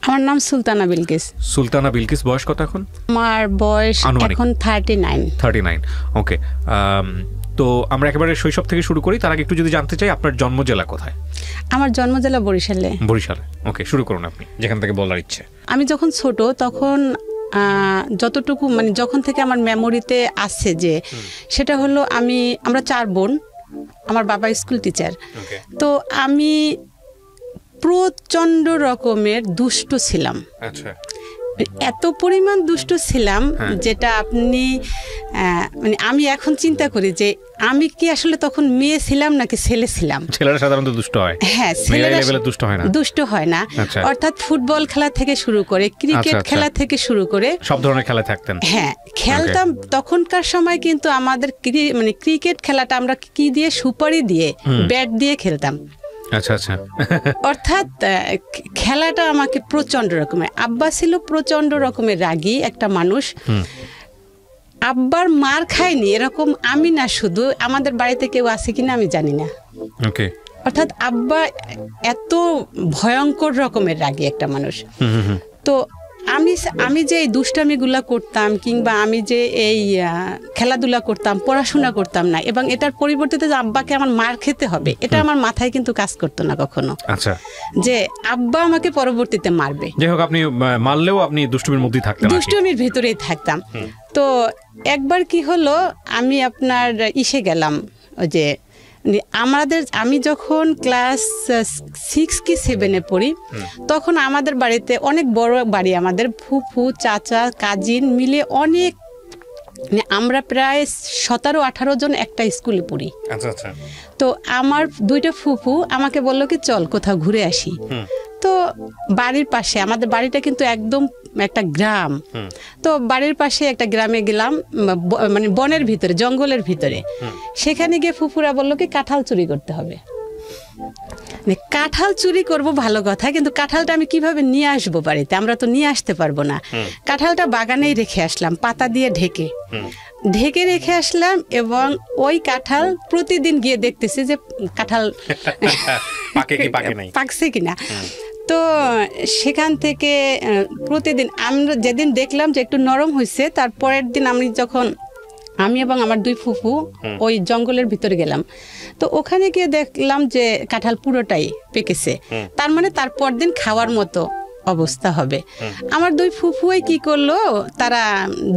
আমার নাম সুলতানা বিলকিস। সুলতানা বিলকিস, বয়স কত এখন? আমার বয়স এখন 39। ওকে, তো আমরা একেবারে শৈশব থেকে শুরু করি। তার আগে একটু যদি জানতে চাই আপনার জন্ম জেলা কোথায়? আমার জন্ম জেলা বরিশালে। বরিশালে, ওকে, শুরু করুন আপনি যেখান থেকে বলার ইচ্ছে। আমি যখন ছোট তখন যতটুকু মানে যখন থেকে আমার মেমোরিতে আছে যে সেটা হলো আমরা 4 বোন, আমার বাবা স্কুল টিচার। তো আমি প্রচণ্ড রকমের দুষ্ট ছিলাম। আচ্ছা, এত পরিমাণ দুষ্ট ছিলাম যেটা আপনি মানে আমি এখন চিন্তা করি যে আমি কি আসলে তখন মেয়ে ছিলাম নাকি ছেলে ছিলাম। ছেলেরা সাধারণত দুষ্ট হয়, হ্যাঁ ছেলেরা দুষ্ট হয় না। অর্থাৎ ফুটবল খেলা থেকে শুরু করে ক্রিকেট খেলা থেকে শুরু করে সব ধরনের খেলা থাকতেন। হ্যাঁ, খেলতাম। তখনকার সময় কিন্তু আমাদের মানে ক্রিকেট খেলাটা আমরা কি দিয়ে, সুপারি দিয়ে, ব্যাট দিয়ে খেলতাম। আচ্ছা আচ্ছা। অর্থাৎ খেলাটা আমাকে প্রচন্ড রকমের, আব্বা ছিল প্রচন্ড রকমের রাগী একটা মানুষ। আব্বার মার খায়নি এরকম আমি না, শুধু আমাদের বাড়িতে কেউ আছে কিনা আমি জানি না। ওকে, অর্থাৎ আব্বা এত ভয়ঙ্কর রকমের রাগী একটা মানুষ। তো আমি যে এই দুষ্টামিগুলা করতাম কিংবা আমি যে এই খেলাধুলা করতাম, পড়াশোনা করতাম না, এবং এটার পরিবর্তিতে যে আব্বাকে আমার মার খেতে হবে এটা আমার মাথায় কিন্তু কাজ করতো না কখনো। আচ্ছা, যে আব্বা আমাকে পরবর্তীতে মারবে। যাই হোক, আপনি মারলেও আপনি দুষ্টুমির মধ্যেই থাকতেন, দুষ্টুমির ভিতরেই থাকতাম। তো একবার কি হলো, আমি আপনার ইসে গেলাম, ওই যে আমি যখন ক্লাস 6 কি 7-এ পড়ি তখন আমাদের বাড়িতে অনেক বড় বাড়ি, আমাদের ফুফু চাচা কাজিন মিলে অনেক, আমরা প্রায় 17-18 জন একটা স্কুলে পড়ি। আচ্ছা আচ্ছা। তো আমার 2টা ফুফু আমাকে বললো কি চল কোথাও ঘুরে আসি। তো বাড়ির পাশে, আমাদের বাড়িটা কিন্তু একদম একটা গ্রাম, তো বাড়ির পাশে একটা গ্রামে গেলাম, মানে বনের ভিতরে, জঙ্গলের ভিতরে। সেখানে গিয়ে ফুফুরা বললো কি কাঁঠাল চুরি করতে হবে। কাঁঠাল চুরি করব ভালো কথা, কিন্তু কাঁঠালটা আমি কিভাবে নিয়ে আসবো বাড়িতে, আমরা তো নিয়ে আসতে পারবো না। কাঁঠালটা বাগানেই রেখে আসলাম, পাতা দিয়ে ঢেকে রেখে আসলাম, এবং ওই কাঁঠাল প্রতিদিন গিয়ে দেখতেছি যে কাঁঠাল পাকছে কিনা। তো সেখান থেকে প্রতিদিন আমরা যেদিন দেখলাম যে একটু নরম হয়েছে, তারপরের দিন আমি এবং আমার 2 ফুফু ওই জঙ্গলের ভিতরে গেলাম। তো ওখানে গিয়ে দেখলাম যে কাঁঠাল পুরোটাই পেকেছে, তার মানে তারপর দিন খাওয়ার মতো অবস্থা হবে। আমার 2 ফুফুই কি করলো, তারা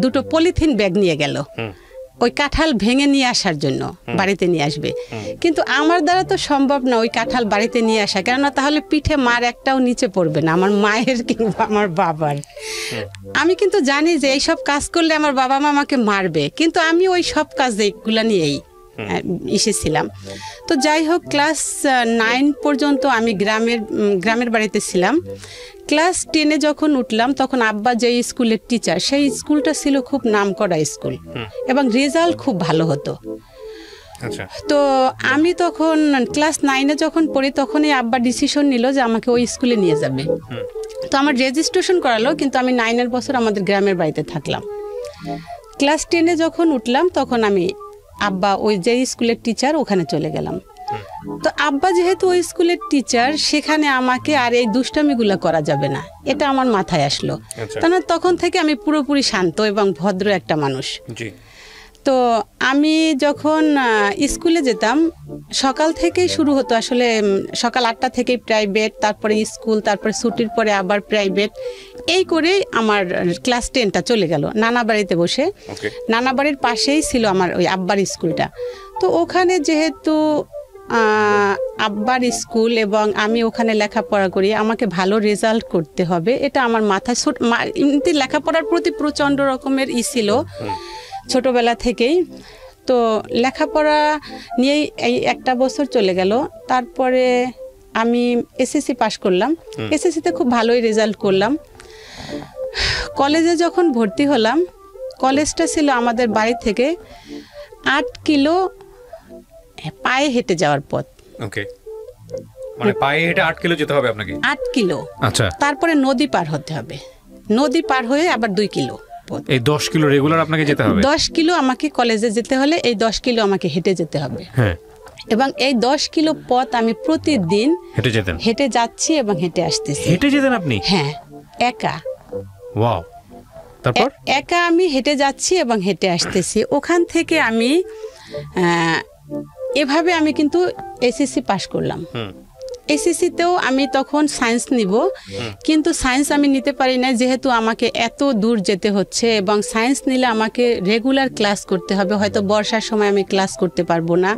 2টো পলিথিন ব্যাগ নিয়ে গেল ওই কাঁঠাল ভেঙে নিয়ে আসার জন্য, বাড়িতে নিয়ে আসবে। কিন্তু আমার দ্বারা তো সম্ভব না ওই কাঁঠাল বাড়িতে নিয়ে আসা, কেননা তাহলে পিঠে মার একটাও নিচে পড়বে না, আমার মায়ের কিংবা আমার বাবার। আমি কিন্তু জানি যে এইসব কাজ করলে আমার বাবা মা আমাকে মারবে, কিন্তু আমি ওই সব কাজ এইগুলা নিয়েই এসেছিলাম। তো যাই হোক, ক্লাস 9 পর্যন্ত আমি গ্রামের বাড়িতে ছিলাম। ক্লাস 10-এ যখন উঠলাম তখন আব্বা যে স্কুলের টিচার, সেই স্কুলটা ছিল খুব নামকরা স্কুল এবং রেজাল্ট খুব ভালো হতো। তো আমি তখন ক্লাস 9-এ যখন পড়ি তখনই আব্বা ডিসিশন নিল যে আমাকে ওই স্কুলে নিয়ে যাবে। তো আমার রেজিস্ট্রেশন করালো, কিন্তু আমি 9-এর বছর আমাদের গ্রামের বাড়িতে থাকলাম। ক্লাস 10-এ যখন উঠলাম তখন আমি আব্বা ওই যে স্কুলের টিচার ওখানে চলে গেলাম। তো আব্বা যেহেতু ওই স্কুলের টিচার, সেখানে আমাকে আর এই দুষ্টামিগুলো করা যাবে না, এটা আমার মাথায় আসলো। তখন থেকে আমি পুরোপুরি শান্ত এবং ভদ্র একটা মানুষ। তো আমি যখন স্কুলে যেতাম সকাল থেকেই শুরু হতো, আসলে সকাল 8টা থেকেই প্রাইভেট, তারপরে স্কুল, তারপরে ছুটির পরে আবার প্রাইভেট, এই করেই আমার ক্লাস 10টা চলে গেল নানা বাড়িতে বসে। নানা বাড়ির পাশেই ছিল আমার ওই আব্বার স্কুলটা। তো ওখানে যেহেতু আব্বার স্কুল এবং আমি ওখানে লেখাপড়া করি, আমাকে ভালো রেজাল্ট করতে হবে, এটা আমার মাথায় লেখাপড়ার প্রতি প্রচণ্ড রকমের ছিল ছোটবেলা থেকেই। তো লেখাপড়া নিয়েই এই একটা বছর চলে গেল। তারপরে আমি এসএসসি পাশ করলাম, এসএসসিতে খুব ভালোই রেজাল্ট করলাম। কলেজে যখন ভর্তি হলাম, কলেজটা ছিল আমাদের বাড়ি থেকে 8 কিলো পায়ে হেঁটে যাওয়ার পথ। ওকে, মানে পায়ে হেঁটে 8 কিলো যেতে হবে আপনাকে? 8 কিলো। আচ্ছা। তারপরে নদী পার হতে হবে, নদী পার হয়ে আবার 2 কিলো পথ। এই 10 কিলো রেগুলার আপনাকে যেতে হবে? 10 কিলো আমাকে কলেজে যেতে হলে এই 10 কিলো আমাকে হেঁটে যেতে হবে। হ্যাঁ। এবং এই 10 কিলো পথ আমি প্রতিদিন হেঁটে যাচ্ছি এবং হেঁটে আসতেছি। হেঁটে যেতেন আপনি? হ্যাঁ। একা। ওয়াও, তারপর একা আমি হেঁটে যাচ্ছি এবং হেঁটে আসতেছি। ওখান থেকে আমি এভাবে আমি কিন্তু এসএসসি পাশ করলাম। এসএসসিতেও আমি তখন সায়েন্স নিব, কিন্তু সায়েন্স আমি নিতে পারি না, যেহেতু আমাকে এত দূর যেতে হচ্ছে এবং সায়েন্স নিলে আমাকে রেগুলার ক্লাস করতে হবে, হয়তো বর্ষার সময় আমি ক্লাস করতে পারবো না।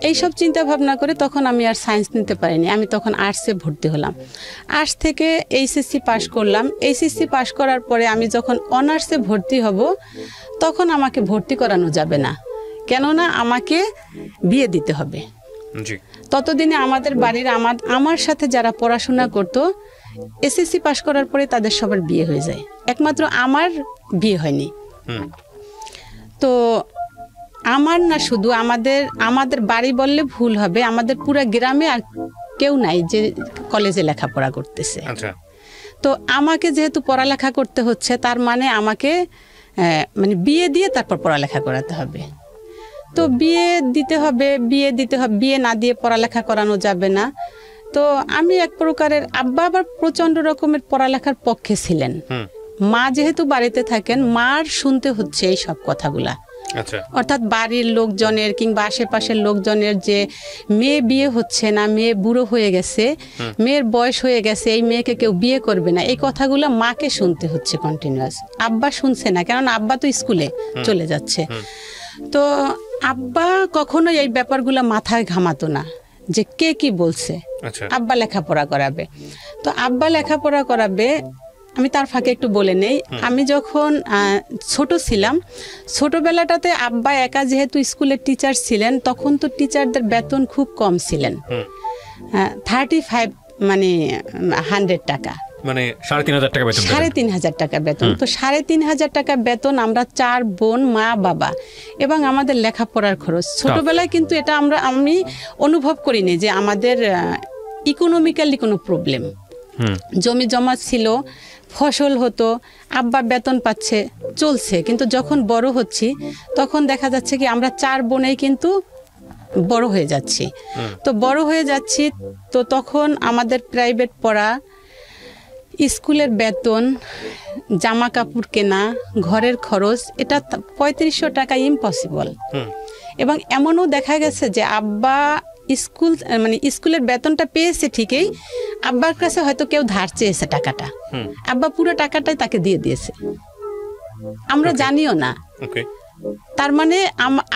এইসব চিন্তা ভাবনা করে তখন আমি আর সায়েন্স নিতে পারিনি, আমি তখন আর্টসে ভর্তি হলাম। আর্টস থেকে এইচএসসি পাশ করলাম। এইচএসসি পাশ করার পরে আমি যখন অনার্সে ভর্তি হব, তখন আমাকে ভর্তি করানো যাবে না, কেননা আমাকে বিয়ে দিতে হবে। ততদিনে আমাদের বাড়ির আমার সাথে যারা পড়াশোনা করতো, এসএসসি পাশ করার পরে তাদের সবার বিয়ে হয়ে যায়, একমাত্র আমার বিয়ে হয়নি। তো আমার না, শুধু আমাদের বাড়ি বললে ভুল হবে, আমাদের পুরো গ্রামে আর কেউ নাই যে কলেজে লেখাপড়া করতেছে। তো আমাকে যেহেতু পড়ালেখা করতে হচ্ছে, তার মানে আমাকে মানে বিয়ে দিয়ে তারপর পড়ালেখা করাতে হবে। তো বিয়ে দিতে হবে, বিয়ে না দিয়ে পড়ালেখা করানো যাবে না। তো আমি এক প্রকারের, আব্বা আবার প্রচন্ড রকমের পড়ালেখার পক্ষে ছিলেন। মা যেহেতু বাড়িতে থাকেন, মার শুনতে হচ্ছে এই সব কথাগুলা। অর্থাৎ বাড়ির লোকজনের কিংবা আশেপাশের লোকজনের যে মেয়ে বিয়ে হচ্ছে না, মেয়ে বুড়ো হয়ে গেছে, মেয়ের বয়স হয়ে গেছে, এই মেয়েকে কেউ বিয়ে করবে না, এই কথাগুলো মাকে শুনতে হচ্ছে কন্টিনিউয়াস। আব্বা শুনছে না, কারণ আব্বা তো স্কুলে চলে যাচ্ছে। তো আব্বা কখনো এই ব্যাপারগুলো মাথায় ঘামাতো না যে কে কি বলছে। আব্বা লেখাপড়া করাবে, তো আব্বা লেখাপড়া করাবে। আমি তার ফাঁকে একটু বলে নেই, আমি যখন ছোট ছিলাম, ছোটবেলাটাতে আব্বা একা যেহেতু স্কুলের টিচার ছিলেন, তখন তো টিচারদের বেতন খুব কম ছিলেন, 35 মানে 100 টাকা, মানে 3,500 টাকা বেতন। 3,500 টাকা বেতন। তো 3,500 টাকা বেতন, আমরা 4 বোন, মা বাবা, এবং আমাদের লেখাপড়ার খরচ। ছোটবেলায় কিন্তু এটা আমি অনুভব করিনি যে আমাদের ইকোনমিক্যালি কোনো প্রবলেম। জমি জমা ছিল, ফসল হতো, আব্বা বেতন পাচ্ছে, চলছে। কিন্তু যখন বড় হচ্ছি, তখন দেখা যাচ্ছে কি আমরা 4 বোনেই কিন্তু বড় হয়ে যাচ্ছি। তো বড় হয়ে যাচ্ছি, তো তখন আমাদের প্রাইভেট পড়া, স্কুলের বেতন, জামা কাপড় কেনা, ঘরের খরচ, এটা 3500 টাকা ইম্পসিবল। এবং এমনও দেখা গেছে যে আব্বা স্কুলের বেতনটা পেয়েছে ঠিকই, আব্বার কাছে হয়তো কেউ ধার চেয়েছে টাকাটা, আব্বা পুরো টাকাটাই তাকে দিয়ে দিয়েছে, আমরা জানিও না। তার মানে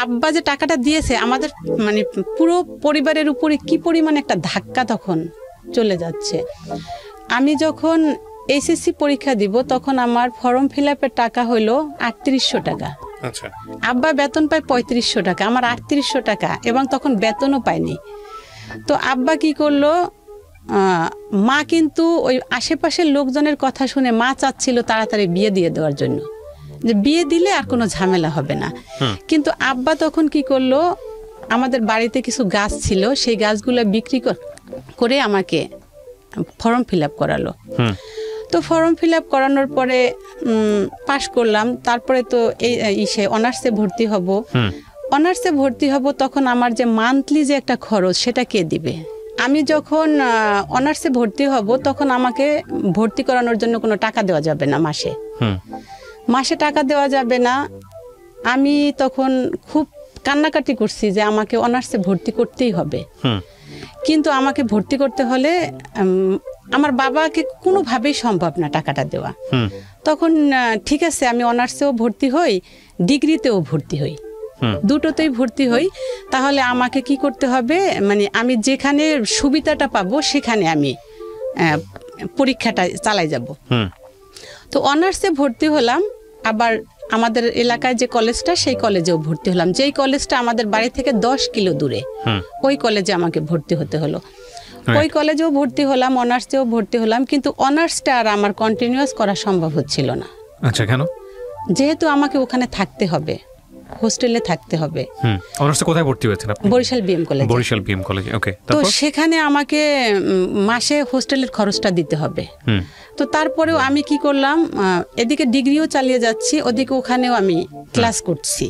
আব্বা যে টাকাটা দিয়েছে, আমাদের মানে পুরো পরিবারের উপরে কি পরিমাণ একটা ধাক্কা তখন চলে যাচ্ছে। আমি যখন এইচএসসি পরীক্ষা দিব, তখন আমার ফর্ম ফিল আপের টাকা হলো 3800 টাকা। আব্বা বেতন পায় 3500 টাকা, আমার 3800 টাকা, এবং তখন বেতনও পাইনি। তো আব্বা কি করলো, মা কিন্তু ওই আশেপাশের লোকজনের কথা শুনে মা চাচ্ছিল তাড়াতাড়ি বিয়ে দিয়ে দেওয়ার জন্য, যে বিয়ে দিলে আর কোনো ঝামেলা হবে না। কিন্তু আব্বা তখন কি করলো, আমাদের বাড়িতে কিছু গাছ ছিল, সেই গাছগুলো বিক্রি করে আমাকে ফর্ম ফিল আপ করালো। তো ফর্ম ফিল আপ করানোর পরে পাশ করলাম। তারপরে তো অনার্সে ভর্তি হব। অনার্সে ভর্তি হব, তখন আমার যে মান্থলি যে একটা খরচ, সেটা কে দিবে? আমি যখন অনার্সে ভর্তি হব, তখন আমাকে ভর্তি করানোর জন্য কোনো টাকা দেওয়া যাবে না, মাসে টাকা দেওয়া যাবে না। আমি তখন খুব কান্নাকাটি করছি যে আমাকে অনার্সে ভর্তি করতেই হবে। কিন্তু আমাকে ভর্তি করতে হলে আমার বাবাকে কোনোভাবেই সম্ভব না টাকাটা দেওয়া। তখন ঠিক আছে, আমি অনার্সেও ভর্তি হই, ডিগ্রিতেও ভর্তি হই, দুটোতেই ভর্তি হই। তাহলে আমাকে কি করতে হবে, মানে আমি যেখানে সুবিধাটা পাবো সেখানে আমি পরীক্ষাটা চালাই যাব। তো অনার্সে ভর্তি হলাম। আবার আমাদের এলাকায় যে কলেজটা, সেই কলেজেও ভর্তি হলাম, যেই কলেজটা আমাদের বাড়ি থেকে 10 কিলো দূরে, ওই কলেজে আমাকে ভর্তি হতে হলো। ওই কলেজেও ভর্তি হলাম, অনার্সেও ভর্তি হলাম, কিন্তু অনার্সটা আর আমার কন্টিনিউয়াস করা সম্ভব হচ্ছিল না। আচ্ছা, কেন? যেহেতু আমাকে ওখানে থাকতে হবে, হোস্টেলে থাকতে হবে। অনার্সে কোথায় ভর্তি হয়েছেন আপনি? Barishal BM college. Barishal BM কলেজে, ওকে। তো সেখানে আমাকে মাসে হোস্টেলের খরচটা দিতে হবে। তো তারপরেও আমি কি করলাম, এদিকে ডিগ্রিও চালিয়ে যাচ্ছি, ওদিকে ওখানেও আমি ক্লাস করছি।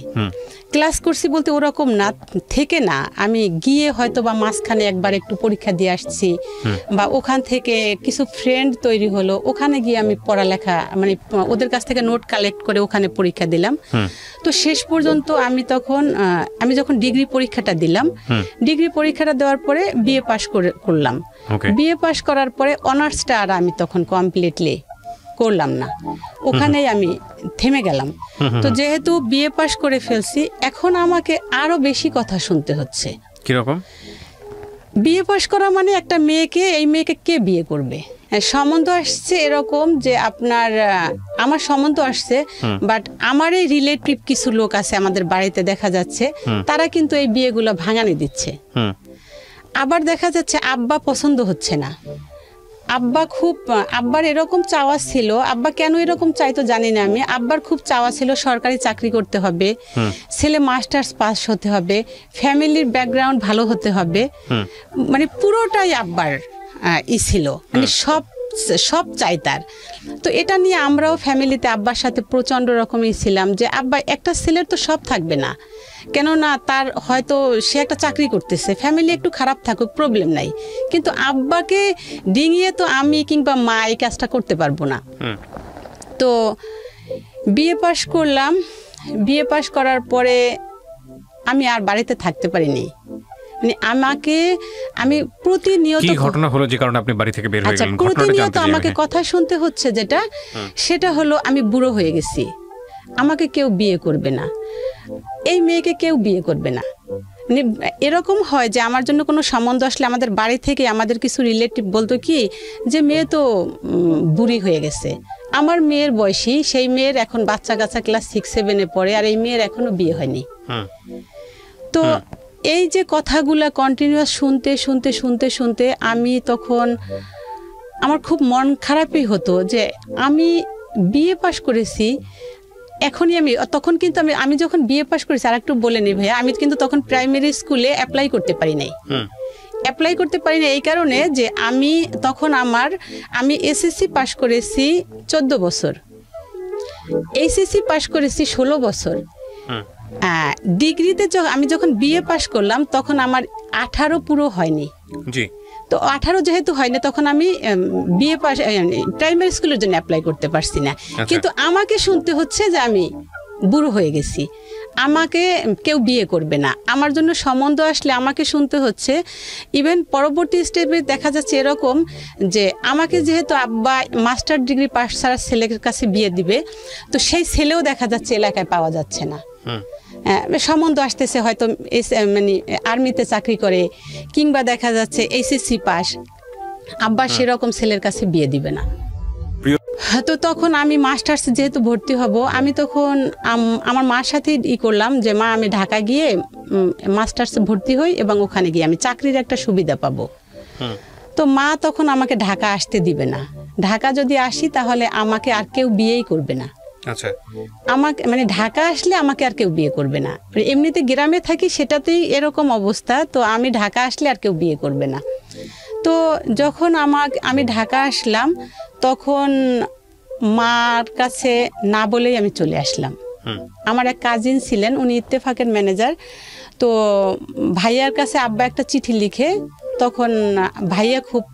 ক্লাস করছি বলতে ওরকম না থেকে না, আমি গিয়ে হয়তো বা মাঝখানে একবার একটু পরীক্ষা দিয়ে আসছি, বা ওখান থেকে কিছু ফ্রেন্ড তৈরি হলো, ওখানে গিয়ে আমি পড়ালেখা মানে ওদের কাছ থেকে নোট কালেক্ট করে ওখানে পরীক্ষা দিলাম। তো শেষ পর্যন্ত আমি যখন ডিগ্রি পরীক্ষাটা দিলাম, ডিগ্রি পরীক্ষাটা দেওয়ার পরে বিএ পাস করলাম। বিএ পাস করার পরে অনার্সটা আর আমি তখন কমপ্লিটলি করলাম না, ওখানেই আমি থেমে গেলাম। তো যেহেতু বিএ পাস করে ফেলছি, এখন আমাকে আরো বেশি কথা শুনতে হচ্ছে। কিরকম? বিএ পাস করা মানে একটা মেয়েকে, এই মেয়েকে কে বিয়ে করবে? সম্বন্ধ আসছে এরকম যে আমার সম্বন্ধ আসছে, বাট আমার এই রিলেটিভ কিছু লোক আছে আমাদের বাড়িতে দেখা যাচ্ছে, তারা কিন্তু এই বিয়েগুলো ভাঙানি দিচ্ছে। আবার দেখা যাচ্ছে আব্বা পছন্দ হচ্ছে না। আব্বার এরকম চাওয়া ছিল, আব্বা কেন এরকম চাইতো জানি না আমি, আব্বার খুব চাওয়া ছিল সরকারি চাকরি করতে হবে, ছেলে মাস্টার্স পাস হতে হবে, ফ্যামিলির ব্যাকগ্রাউন্ড ভালো হতে হবে, মানে পুরোটাই আব্বার ছিল, মানে সব চাই তার। তো এটা নিয়ে আমরাও ফ্যামিলিতে আব্বার সাথে প্রচন্ড রকমই ছিলাম যে আব্বা, একটা ছেলের তো সব থাকবে না, কেননা তার হয়তো সে একটা চাকরি করতেছে, ফ্যামিলি একটু খারাপ থাকুক প্রবলেম নাই, কিন্তু আব্বাকে ডিঙিয়ে তো আমি কিংবা মা এই কাজটা করতে পারবো না। তো বিএ পাস করলাম। বিএ পাস করার পরে আমি আর বাড়িতে থাকতে পারিনি, মানে আমি প্রতিনিয়ত, কি ঘটনা হলো যে কারণে আপনি বাড়ি থেকে বের হয়ে গেলেন? প্রতিনিয়ত আমাকে কথা শুনতে হচ্ছে, সেটা হলো আমি বুড়ো হয়ে গেছি, আমাকে কেউ বিয়ে করবে না, এই মেয়েকে কেউ বিয়ে করবে না। মানে এরকম হয় যে আমার জন্য কোনো সম্বন্ধ আসলে আমাদের বাড়ি থেকে আমাদের কিছু রিলেটিভ বলতো কি যে মেয়ে তো বুড়ি হয়ে গেছে, আমার মেয়ের বয়সী, সেই মেয়ের এখন বাচ্চা কাচ্চা ক্লাস 6-7-এ পড়ে, আর এই মেয়ের এখনো বিয়ে হয়নি। তো এই যে কথাগুলা কন্টিনিউয়াস শুনতে শুনতে শুনতে শুনতে আমি তখন, আমার খুব মন খারাপই হতো যে আমি বিএ পাস করেছি, এখনই তখন কিন্তু আমি যখন বিএ পাস করেছি, আর একটু বলে নি ভাইয়া, আমি কিন্তু তখন প্রাইমারি স্কুলে অ্যাপ্লাই করতে পারি নাই। এই কারণে যে আমি এসএসসি পাস করেছি 14 বছর, এইচএসসি পাস করেছি 16 বছর। ডিগ্রিতে আমি যখন বিএ পাস করলাম তখন আমার 18 পুরো হয়নি। তো 18 যেহেতু হয়নি, তখন আমি বিএ পাস প্রাইমারি স্কুলের জন্য অ্যাপ্লাই করতে পারছি না। কিন্তু আমাকে শুনতে হচ্ছে যে আমি বুড়ো হয়ে গেছি, আমাকে কেউ বিয়ে করবে না, আমার জন্য সম্বন্ধ আসলে আমাকে শুনতে হচ্ছে। ইভেন পরবর্তী স্টেপে দেখা যাচ্ছে এরকম যে আমাকে যেহেতু আব্বা মাস্টার ডিগ্রি পাস ছাড়া ছেলের কাছে বিয়ে দিবে, তো সেই ছেলেও দেখা যাচ্ছে এলাকায় পাওয়া যাচ্ছে না। সম্বন্ধ আসতেছে হয়তো মানে আর্মিতে চাকরি করে, কিংবা দেখা যাচ্ছে এইচএসসি পাস, আব্বা সেরকম ছেলের কাছে বিয়ে দিবে না। তো তখন আমি মাস্টার্স যেহেতু ভর্তি হব, আমি তখন আমার মার সাথে করলাম যে মা, আমি ঢাকা গিয়ে মাস্টার্স ভর্তি হই এবং ওখানে গিয়ে আমি চাকরির একটা সুবিধা পাবো। তো মা তখন আমাকে ঢাকা আসতে দিবে না, ঢাকা যদি আসি তাহলে আমাকে আর কেউ বিয়েই করবে না। আমাকে মানে ঢাকা আসলে আমাকে আর কেউ বিয়ে করবে না, এমনিতে গ্রামে থাকি সেটাতেই এরকম অবস্থা, তো আমি ঢাকা আসলে আর কেউ বিয়ে করবে না। তো যখন আমি ঢাকা আসলাম, তখন মার কাছে না বলেই আমি চলে আসলাম। আমার এক কাজিন ছিলেন, উনি ইত্তেফাকের ম্যানেজার, তো ভাইয়ার কাছে আব্বা একটা চিঠি লিখে, তখন ভাইয়া খুব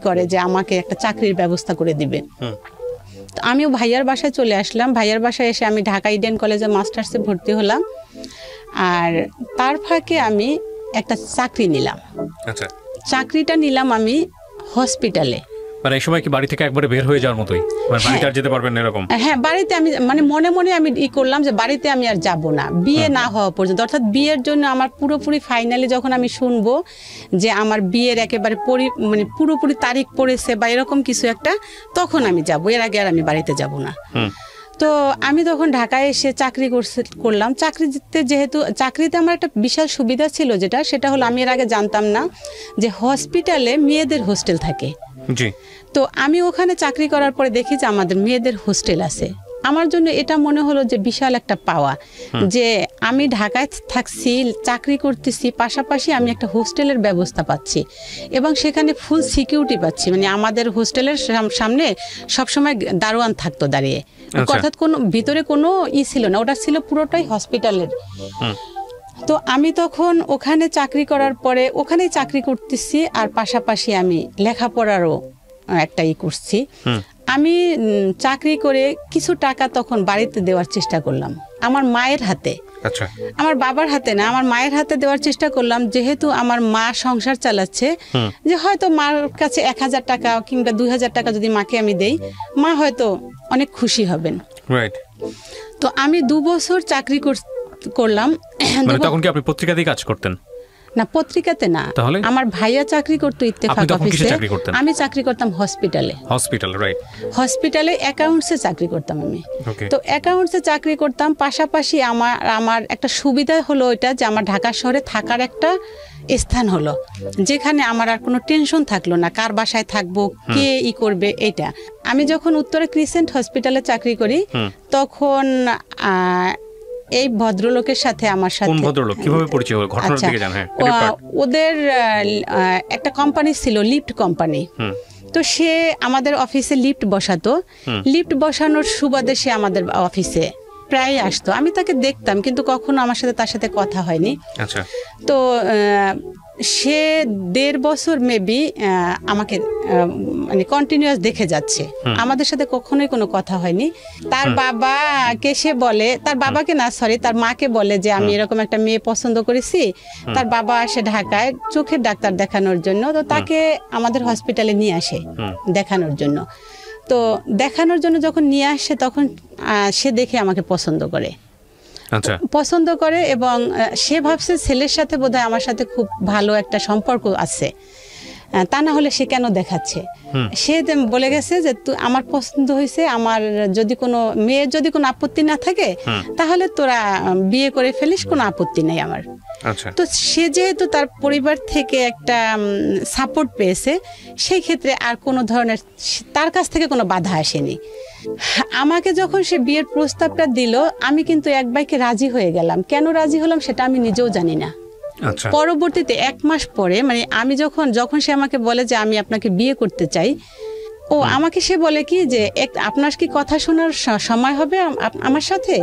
করে যে আমাকে একটা চাকরির ব্যবস্থা করে দিবে। তো আমিও ভাইয়ার বাসায় চলে আসলাম। ভাইয়ার বাসায় এসে আমি ঢাকা ইডেন কলেজে মাস্টার্সে ভর্তি হলাম, আর তার ফাঁকে আমি একটা চাকরি নিলাম। চাকরিটা নিলাম আমি হসপিটালে। মানে এই সময় কি বাড়ি থেকে একবারে বের হয়ে যাওয়ার মতোই, মানে বাড়িতে আর যেতে পারবেন না এরকম? হ্যাঁ, বাড়িতে আমি মানে মনে মনে আমি করলাম যে বাড়িতে আমি আর যাব না বিয়ে না হওয়া পর্যন্ত, অর্থাৎ বিয়ের জন্য আমার পুরোপুরি ফাইনালি যখন আমি শুনবো যে আমার বিয়ের একেবারে মানে পুরোপুরি তারিখ পড়েছে বা এরকম কিছু একটা, তখন আমি যাব, এর আগে আর আমি বাড়িতে যাব না। তো আমি তখন ঢাকায় এসে চাকরি করলাম। চাকরিতে আমার একটা বিশাল সুবিধা ছিল, সেটা হলো আমি এর আগে জানতাম না যে হসপিটালে মেয়েদের হোস্টেল থাকে। তো আমি ওখানে চাকরি করার পরে দেখি যে আমাদের মেয়েদের হোস্টেল আছে। আমার জন্য এটা মনে হলো যে বিশাল একটা পাওয়া, যে আমি ঢাকায় থাকছি, চাকরি করতেছি, পাশাপাশি আমি একটা হোস্টেলের ব্যবস্থা পাচ্ছি এবং সেখানে ফুল সিকিউরিটি পাচ্ছি। মানে আমাদের হোস্টেলের সামনে সবসময় দারোয়ান থাকতো দাঁড়িয়ে, অর্থাৎ কোনো ভিতরে কোনো ছিল না, ওটা ছিল পুরোটাই হসপিটালের। তো আমি তখন ওখানে চাকরি করার পরে ওখানেই চাকরি করতেছি, আর পাশাপাশি আমি লেখাপড়ারও একটা করছি। আমি চাকরি করে কিছু টাকা তখন বাড়িতে দেওয়ার চেষ্টা করলাম আমার মায়ের হাতে। আচ্ছা, আমার বাবার হাতে না, আমার মায়ের হাতে দেওয়ার চেষ্টা করলাম, যেহেতু আমার মা সংসার চালাচ্ছে, যে হয়তো মার কাছে 1000 টাকা কিংবা 2000 টাকা যদি মাকে আমি দেই, মা হয়তো অনেক খুশি হবেন। রাইট। তো আমি 2 বছর চাকরি করলাম। মানে তখন কি আপনি পত্রিকাতেই কাজ করতেন? না, পত্রিকাতে না, আমার ভাইয়া চাকরি করতো ইত্তেফাক অফিসে, আমি চাকরি করতাম হসপিটালে। রাইট। হসপিটালে অ্যাকাউন্টসে চাকরি করতাম আমি। তো অ্যাকাউন্টসে চাকরি করতাম, পাশাপাশি আমার একটা সুবিধা হলো এটা যে আমার ঢাকা শহরে থাকার একটা স্থান হলো, যেখানে আমার আর কোনো টেনশন থাকলো না কার বাসায় থাকবো, কে করবে। এটা আমি যখন উত্তরে ক্রিসেন্ট হসপিটালে চাকরি করি, তখন এই ভদ্রলোকের সাথে আমার সাথে। কোন ভদ্রলোক, কিভাবে পরিচয় হলো, ঘটনার দিকে জানেন? ওদের একটা কোম্পানি ছিল, লিফট কোম্পানি। তো সে আমাদের অফিসে লিফট বসাতো, লিফট বসানোর সুবাদে সে আমাদের অফিসে প্রায় আসতো। আমি তাকে দেখতাম, কিন্তু কখনো আমার সাথে তার সাথে কথা হয়নি। আচ্ছা। তো সে 1.5 বছর মেবি আমাকে মানে কন্টিনিউয়াস দেখে যাচ্ছে, আমাদের সাথে কখনোই কোনো কথা হয়নি। তার বাবাকে সে বলে, তার বাবাকে না সরি তার মাকে বলে যে আমি এরকম একটা মেয়ে পছন্দ করেছি। তার বাবা আসে ঢাকায় চোখের ডাক্তার দেখানোর জন্য, তো তাকে আমাদের হসপিটালে নিয়ে আসে দেখানোর জন্য। তো দেখানোর জন্য যখন নিয়ে আসে, তখন সে দেখে আমাকে পছন্দ করে। আচ্ছা। পছন্দ করে এবং সে ভাবছে ছেলের সাথে বোধহয় আমার সাথে খুব ভালো একটা সম্পর্ক আছে, তা না হলে সে কেন দেখাচ্ছে। সে বলে গেছে যে আমার পছন্দ হয়েছে, আমার যদি কোনো মেয়ের যদি কোনো আপত্তি না থাকে তাহলে তোরা বিয়ে করে ফেলিস, কোনো আপত্তি নেই আমার। তো সে যেহেতু তার পরিবার থেকে একটা সাপোর্ট পেয়েছে, সেই ক্ষেত্রে আর কোনো ধরনের তার কাছ থেকে কোনো বাধা আসেনি। আমাকে যখন সে বিয়ের প্রস্তাবটা দিল, আমি কিন্তু এক বাইকে রাজি হয়ে গেলাম। কেন রাজি হলাম সেটা আমি নিজেও জানি না। পরবর্তীতে 1 মাস পরে, মানে আমি যখন সে আমাকে বলে যে আমি আপনাকে বিয়ে করতে চাই, আমাকে সে বলে কি যে আপনার কি কথা শোনার সময় হবে আমার সাথে?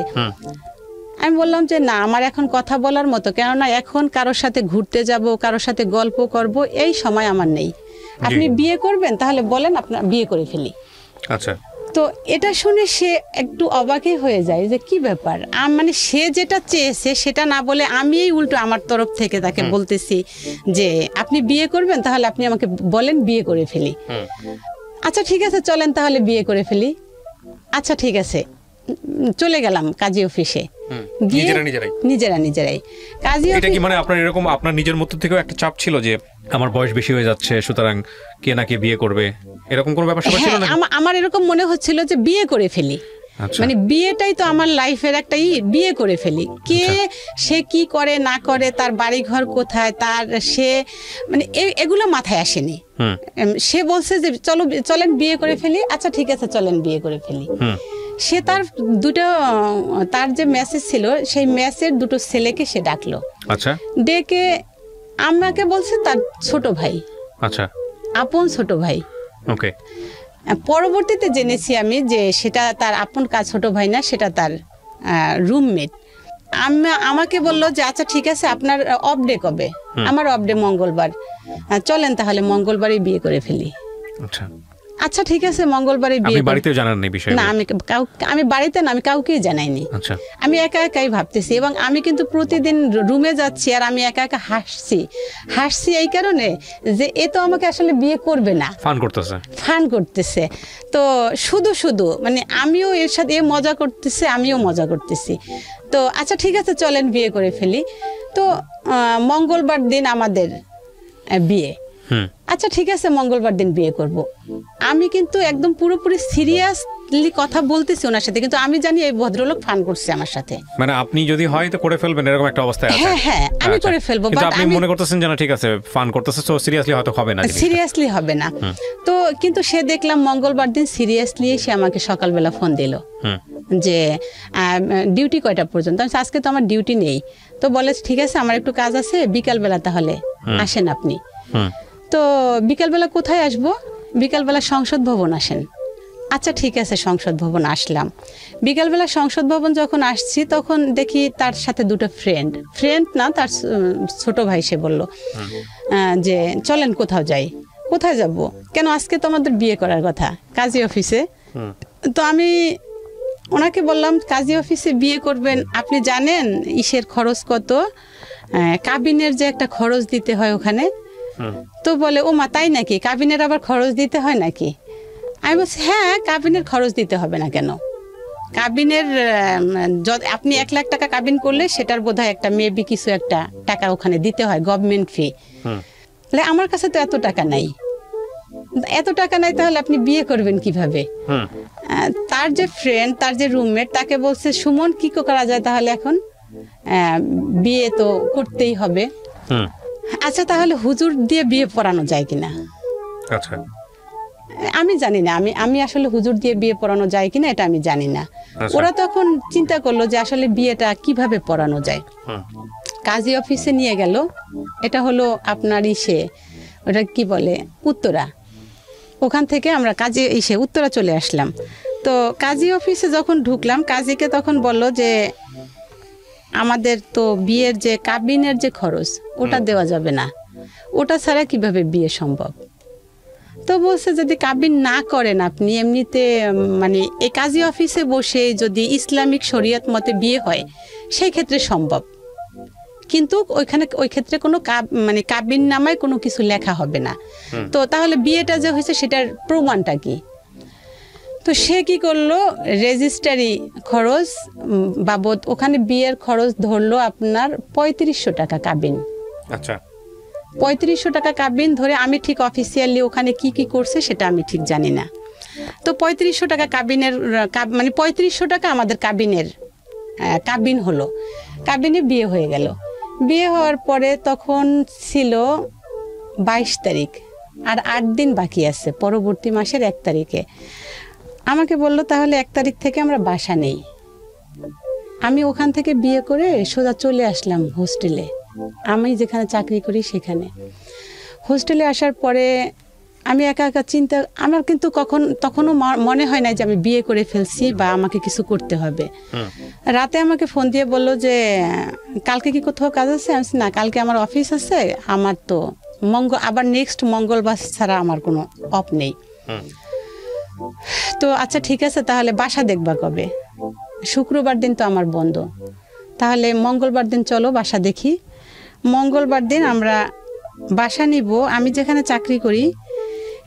আমি বললাম যে না, আমার এখন কথা বলার মতো, কেননা এখন কারোর সাথে ঘুরতে যাব, কারোর সাথে গল্প করব, এই সময় আমার নেই। আপনি বিয়ে করবেন তাহলে বলেন, আপনার বিয়ে করে ফেলি। আচ্ছা। তো এটা শুনে সে একটু অবাকই হয়ে যায় যে কি ব্যাপার, মানে সে যেটা চেয়েছে সেটা না বলে আমি এই উল্টো আমার তরফ থেকে তাকে বলতেছি যে আপনি বিয়ে করবেন তাহলে আপনি আমাকে বলেন, বিয়ে করে ফেলি। আচ্ছা ঠিক আছে, চলেন তাহলে বিয়ে করে ফেলি। আচ্ছা ঠিক আছে, চলে গেলাম কাজী অফিসে। নিজেরাই কাজী। এটা কি মানে আপনার এরকম আপনার নিজের মধ্যে থেকেও একটা চাপ ছিল যে আমার বয়স বেশি হয়ে যাচ্ছে, সুতরাং কে না কে বিয়ে করবে, এরকম কোনো ব্যাপার ছিল না? আমার এরকম মনে হচ্ছিল যে বিয়ে করে ফেলি, মানে বিয়েটাই তো আমার লাইফের একটা বিয়ে করে ফেলি। কে সে কি করে না করে, তার বাড়ি ঘর কোথায়, তার সে মানে এগুলো মাথায় আসেনি। সে বলছে যে চলেন বিয়ে করে ফেলি। আচ্ছা ঠিক আছে, চলেন বিয়ে করে ফেলি। সে তার যে মেসেজ ছিল, সেই মেসের 2টো ছেলেকে সে ডাকলো। আচ্ছা। ডেকে আমাকে বলছে তার ছোট ভাই। আচ্ছা। আপন ছোট ভাই। ওকে। পরবর্তীতে জেনেছি আমি যে সেটা তার আপন ছোট ভাই না, সেটা তার রুমমেট। আমাকে বললো যে আচ্ছা ঠিক আছে, আপনার অফ ডে কবে? আমার অফ ডে মঙ্গলবার। চলেন তাহলে মঙ্গলবারই বিয়ে করে ফেলি। আচ্ছা। আচ্ছা ঠিক আছে, মঙ্গলবারে বিয়ে। আপনি বাড়িতে জানাননি বিষয়টা? না, আমি বাড়িতে না, আমি কাউকেই জানাইনি। আচ্ছা। আমি একাই ভাবতেছি, এবং আমি কিন্তু প্রতিদিন রুমে যাচ্ছি আর আমি একা হাসছি এই কারণে যে এ তো আমাকে আসলে বিয়ে করবে না, ফান করতেছে। তো শুধু মানে আমিও এর সাথে মজা করতেছে, আমিও মজা করতেছি। তো আচ্ছা ঠিক আছে, চলেন বিয়ে করে ফেলি। তো মঙ্গলবার দিন আমাদের বিয়ে। আচ্ছা ঠিক আছে, মঙ্গলবার দিন বিয়ে করব। আমি কিন্তু একদম পুরোপুরি সিরিয়াস ফ্রেন্ডলি কথা বলতেছি ওনার সাথে, কিন্তু আমি জানি এই ভদ্রলোক ফান করছে আমার সাথে। মানে আপনি যদি হয় তো করে ফেলবেন এরকম একটা অবস্থায় আছে। হ্যাঁ আমি করে ফেলবো, কিন্তু বাট আপনি মনে করতেছেন যে না ঠিক আছে ফান করতেছে, তো সিরিয়াসলি হয়তো হবে না, সিরিয়াসলি হবে না। তো কিন্তু সে দেখলাম মঙ্গলবার দিন সিরিয়াসলি সে আমাকে সকালবেলা ফোন দিল যে ডিউটি কয়টা পর্যন্ত। আমি আজকে তো আমার ডিউটি নেই। তো বলে ঠিক আছে আমার একটু কাজ আছে, বিকালবেলা তাহলে আসেন আপনি। তো বিকালবেলা কোথায় আসবো? বিকালবেলা সংসদ ভবন আসেন। আচ্ছা ঠিক আছে, সংসদ ভবন আসলাম। বিকালবেলা সংসদ ভবন যখন আসছি তখন দেখি তার সাথে দুটো ফ্রেন্ড না, তার ছোট ভাই, সে বলল যে চলেন কোথাও যাই। কোথায় যাব? কেন আজকে তো আমাদের বিয়ে করার কথা, কাজী অফিসে। তো আমি ওনাকে বললাম কাজী অফিসে বিয়ে করবেন, আপনি জানেন ইসের খরচ কত, কাবিনের যে একটা খরচ দিতে হয় ওখানে। তো বলে ও মা তাই নাকি, কাবিনের আবার খরচ দিতে হয় নাকি? আমি বলছি হ্যাঁ, কাবিনের খরচ দিতে হবে না কেন? কাবিনের আপনি 1 লাখ টাকা কাবিন করলে সেটার বোধহয় একটা মেবি কিছু একটা টাকা ওখানে দিতে হয়, গভর্নমেন্ট ফি। আমার কাছে তো এত টাকা নাই, তাহলে আপনি বিয়ে করবেন কিভাবে? তার যে ফ্রেন্ড, তার যে রুমমেট, তাকে বলছে সুমন কি করা যায় তাহলে এখন, বিয়ে তো করতেই হবে। আচ্ছা তাহলে হুজুর দিয়ে বিয়ে পড়ানো যায় কিনা? আচ্ছা আমি জানি না, আমি আসলে হুজুর দিয়ে বিয়ে পড়ানো যায় কিনা এটা আমি জানি না। ওরা তখন চিন্তা করলো যে আসলে বিয়েটা কিভাবে পড়ানো যায়। কাজী অফিসে নিয়ে গেল, এটা হলো আপনার ওটা কি বলে উত্তরা। ওখান থেকে আমরা উত্তরা চলে আসলাম। তো কাজী অফিসে যখন ঢুকলাম, কাজীকে তখন বলল যে আমাদের তো বিয়ের যে কাবিনের যে খরচ ওটা দেওয়া যাবে না, ওটা ছাড়া কিভাবে বিয়ে সম্ভব। তো বলছে যদি কাবিন না করেন আপনি এমনিতে, মানে এই কাজী অফিসে বসে যদি ইসলামিক শরীয়ত মতে বিয়ে হয় সেই ক্ষেত্রে সম্ভব, কিন্তু ওই ক্ষেত্রে কোনো মানে কাবিন নামায় কোনো কিছু লেখা হবে না। তো তাহলে বিয়েটা যে হয়েছে সেটার প্রমাণটা কি? তো সে কি করলো, রেজিস্ট্রারি খরচ বাবদ ওখানে বিয়ের খরচ ধরলো আপনার 3500 টাকা কাবিন। আচ্ছা 3500 টাকা কাবিন ধরে, আমি ঠিক অফিসিয়ালি ওখানে কি করছে সেটা আমি ঠিক জানি না। তো 3500 টাকা কাবিনের, মানে 3500 টাকা আমাদের কাবিন হলো, কাবিনে বিয়ে হয়ে গেল। বিয়ে হওয়ার পরে তখন ছিল 22 তারিখ, আর 8 দিন বাকি আছে, পরবর্তী মাসের 1 তারিখে আমাকে বলল তাহলে 1 তারিখ থেকে আমরা বাসা নেই। আমি ওখান থেকে বিয়ে করে সোজা চলে আসলাম হোস্টেলে, আমি যেখানে চাকরি করি সেখানে। হোস্টেলে আসার পরে আমি একা চিন্তা, আমার কিন্তু তখনও মনে হয় না যে আমি বিয়ে করে ফেলছি বা আমাকে কিছু করতে হবে। রাতে আমাকে ফোন দিয়ে বলল যে কালকে কি কোথাও কাজ আছে? আমি না, কালকে আমার অফিস আছে, আমার তো আবার নেক্সট মঙ্গলবার ছাড়া আমার কোনো অফ নেই। তো আচ্ছা ঠিক আছে, তাহলে বাসা দেখবা কবে? শুক্রবার দিন তো আমার বন্ধ, তাহলে মঙ্গলবার দিন চলো বাসা দেখি। মঙ্গলবার দিন আমরা বাসা নিব। আমি যেখানে চাকরি করি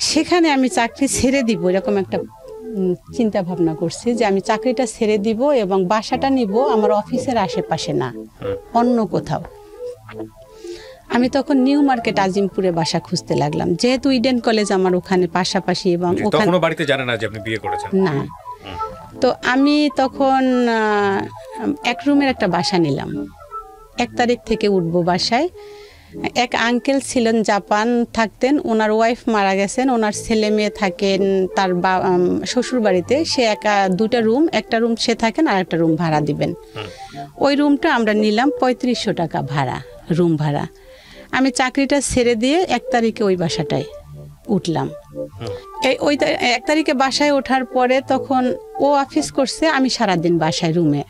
সেখানে আমি চাকরি ছেড়ে দিব, এরকম একটা চিন্তা ভাবনা করছি যে আমি চাকরিটা ছেড়ে দিব এবং বাসাটা নিব আমার অফিসের আশেপাশে না, অন্য কোথাও। আমি তখন নিউ মার্কেট আজিমপুরে বাসা খুঁজতে লাগলাম, যেহেতু ইডেন কলেজ আমার ওখানে পাশাপাশি এবং ওখানে বাড়িতে জানে না যে আপনি বিয়ে করেছেন না। তো আমি তখন 1 রুমের একটা বাসা নিলাম। 1 তারিখ থেকে উঠবো বাসায়। এক আঙ্কেল ছিলেন, জাপান থাকতেন, ওনার ওয়াইফ মারা গেছেন, ওনার ছেলে মেয়ে থাকেন তার শ্বশুর বাড়িতে। সে একা 2টা রুম, একটা রুম সে থাকেন আর একটা রুম ভাড়া দিবেন। ওই রুমটা আমরা নিলাম 3500 টাকা ভাড়া, রুম ভাড়া। আমি চাকরিটা ছেড়ে দিয়ে 1 তারিখে ওই বাসাটায় উঠলাম। ওই 1 তারিখে বাসায় ওঠার পরে তখন ও অফিস করছে, আমি সারাদিন বাসায় রুমে।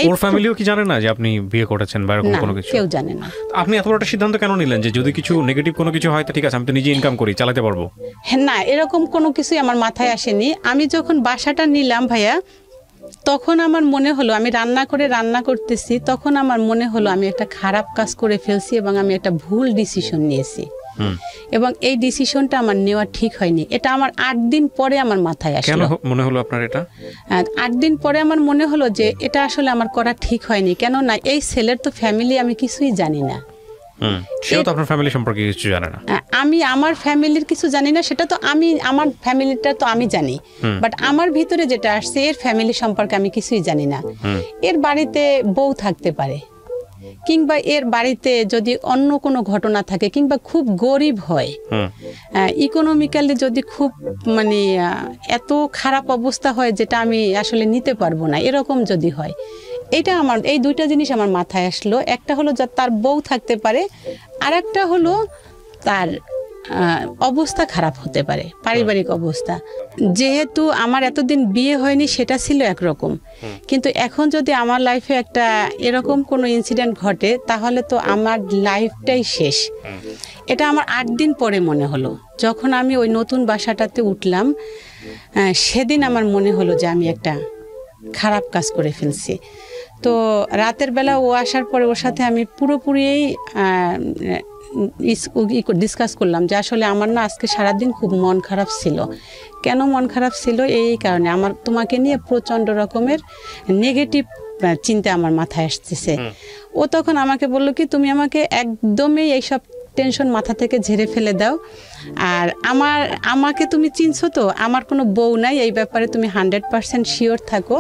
ওর ফ্যামিলিও কি জানে না যে আপনি বিয়ে করেছেন বা এরকম কোনো কিছু? কেউ জানে না। আপনি এত বড় একটা সিদ্ধান্ত কেন নিলেন যে যদি কিছু নেগেটিভ কোনো কিছু হয় তো ঠিক আছে, আমি তো নিজে ইনকাম করি, চালাতে পারবো? হ্যাঁ না, এরকম কোনো কিছুই আমার মাথায় আসেনি। আমি যখন বাসাটা নিলাম ভাইয়া, তখন আমার মনে হলো, আমি রান্না করতেছি, তখন আমার মনে হলো আমি একটা খারাপ কাজ করে ফেলছি এবং আমি একটা ভুল ডিসিশন নিয়েছি এবং এই ডিসিশনটা আমার নেওয়া ঠিক হয়নি। এটা আমার 8 দিন পরে আমার মাথায় আসলো। কেন মনে হলো আপনার এটা? 8 দিন পরে আমার মনে হলো যে এটা আসলে আমার করা ঠিক হয়নি। কেন না, এই ছেলের তো ফ্যামিলি আমি কিছুই জানি না, সেও তো আপনার ফ্যামিলি সম্পর্কে কিছু জানে না। আমি আমার ফ্যামিলির কিছু জানি না, সেটা তো আমি আমার ফ্যামিলিটা তো আমি জানি, বাট আমার ভিতরে যেটা আসছে এর ফ্যামিলি সম্পর্কে আমি কিছুই জানি না। এর বাড়িতে বউ থাকতে পারে, কিংবা এর বাড়িতে যদি অন্য কোনো ঘটনা থাকে, কিংবা খুব গরিব হয়, ইকোনমিক্যালি যদি খুব মানে এত খারাপ অবস্থা হয় যেটা আমি আসলে নিতে পারবো না, এরকম যদি হয়, এটা আমার এই দুইটা জিনিস আমার মাথায় আসলো। একটা হলো যে তার বউ থাকতে পারে, আর একটা হলো তার অবস্থা খারাপ হতে পারে, পারিবারিক অবস্থা। যেহেতু আমার এতদিন বিয়ে হয়নি সেটা ছিল একরকম, কিন্তু এখন যদি আমার লাইফে একটা এরকম কোনো ইনসিডেন্ট ঘটে তাহলে তো আমার লাইফটাই শেষ। এটা আমার 8 দিন পরে মনে হলো, যখন আমি ওই নতুন বাসাটাতে উঠলাম, সেদিন আমার মনে হলো যে আমি একটা খারাপ কাজ করে ফেলছি। তো রাতের বেলা ও আসার পরে ওর সাথে আমি পুরোপুরি ডিসকাস করলাম যে আসলে আমার না আজকে সারাদিন খুব মন খারাপ ছিল। কেন মন খারাপ ছিল? এই কারণে আমার তোমাকে নিয়ে প্রচণ্ড রকমের নেগেটিভ চিন্তা আমার মাথায় আসতেছে। ও তখন আমাকে বলল কি, তুমি আমাকে একদমই এইসব টেনশন মাথা থেকে ঝেড়ে ফেলে দাও, আর আমাকে তুমি চিনছো তো, আমার কোনো বউ নাই, এই ব্যাপারে তুমি 100% শিওর থাকো।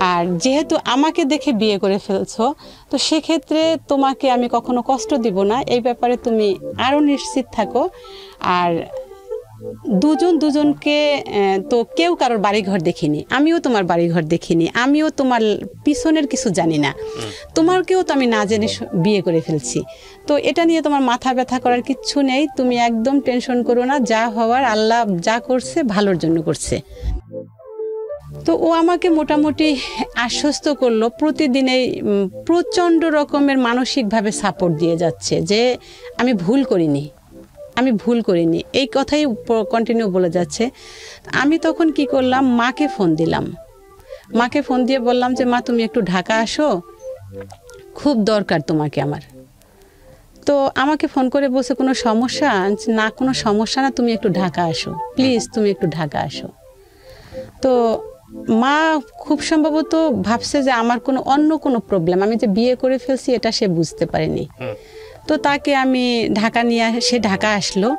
আর যেহেতু আমাকে দেখে বিয়ে করে ফেলছো, তো সেক্ষেত্রে তোমাকে আমি কখনো কষ্ট দিব না, এই ব্যাপারে তুমি আরও নিশ্চিত থাকো। আর দুজনকে তো কেউ কারোর বাড়িঘর দেখিনি, আমিও তোমার বাড়িঘর দেখিনি, আমিও তোমার পিছনের কিছু জানি না, তোমারকেও তো আমি না জেনে বিয়ে করে ফেলছি। তো এটা নিয়ে তোমার মাথা ব্যথা করার কিচ্ছু নেই, তুমি একদম টেনশন করো না, যা হওয়ার আল্লাহ যা করছে ভালোর জন্য করছে। তো ও আমাকে মোটামুটি আশ্বস্ত করলো, প্রতিদিনেই প্রচণ্ড রকমের মানসিকভাবে সাপোর্ট দিয়ে যাচ্ছে যে আমি ভুল করিনি, এই কথাই কন্টিনিউ বলে যাচ্ছে। আমি তখন কি করলাম, মাকে ফোন দিলাম, মাকে ফোন দিয়ে বললাম যে মা তুমি একটু ঢাকা আসো, খুব দরকার তোমাকে আমার। তো আমাকে ফোন করে বলছে কোনো সমস্যা না? কোনো সমস্যা না, তুমি একটু ঢাকা আসো প্লিজ, তুমি একটু ঢাকা আসো। তো মা খুব সম্ভবত ভাবছে যে আমার অন্য কোনো প্রবলেম, আমি যে বিয়ে করে ফেলছি এটা সে বুঝতে পারেনি। তো তাকে আমি সে ঢাকা আসলো।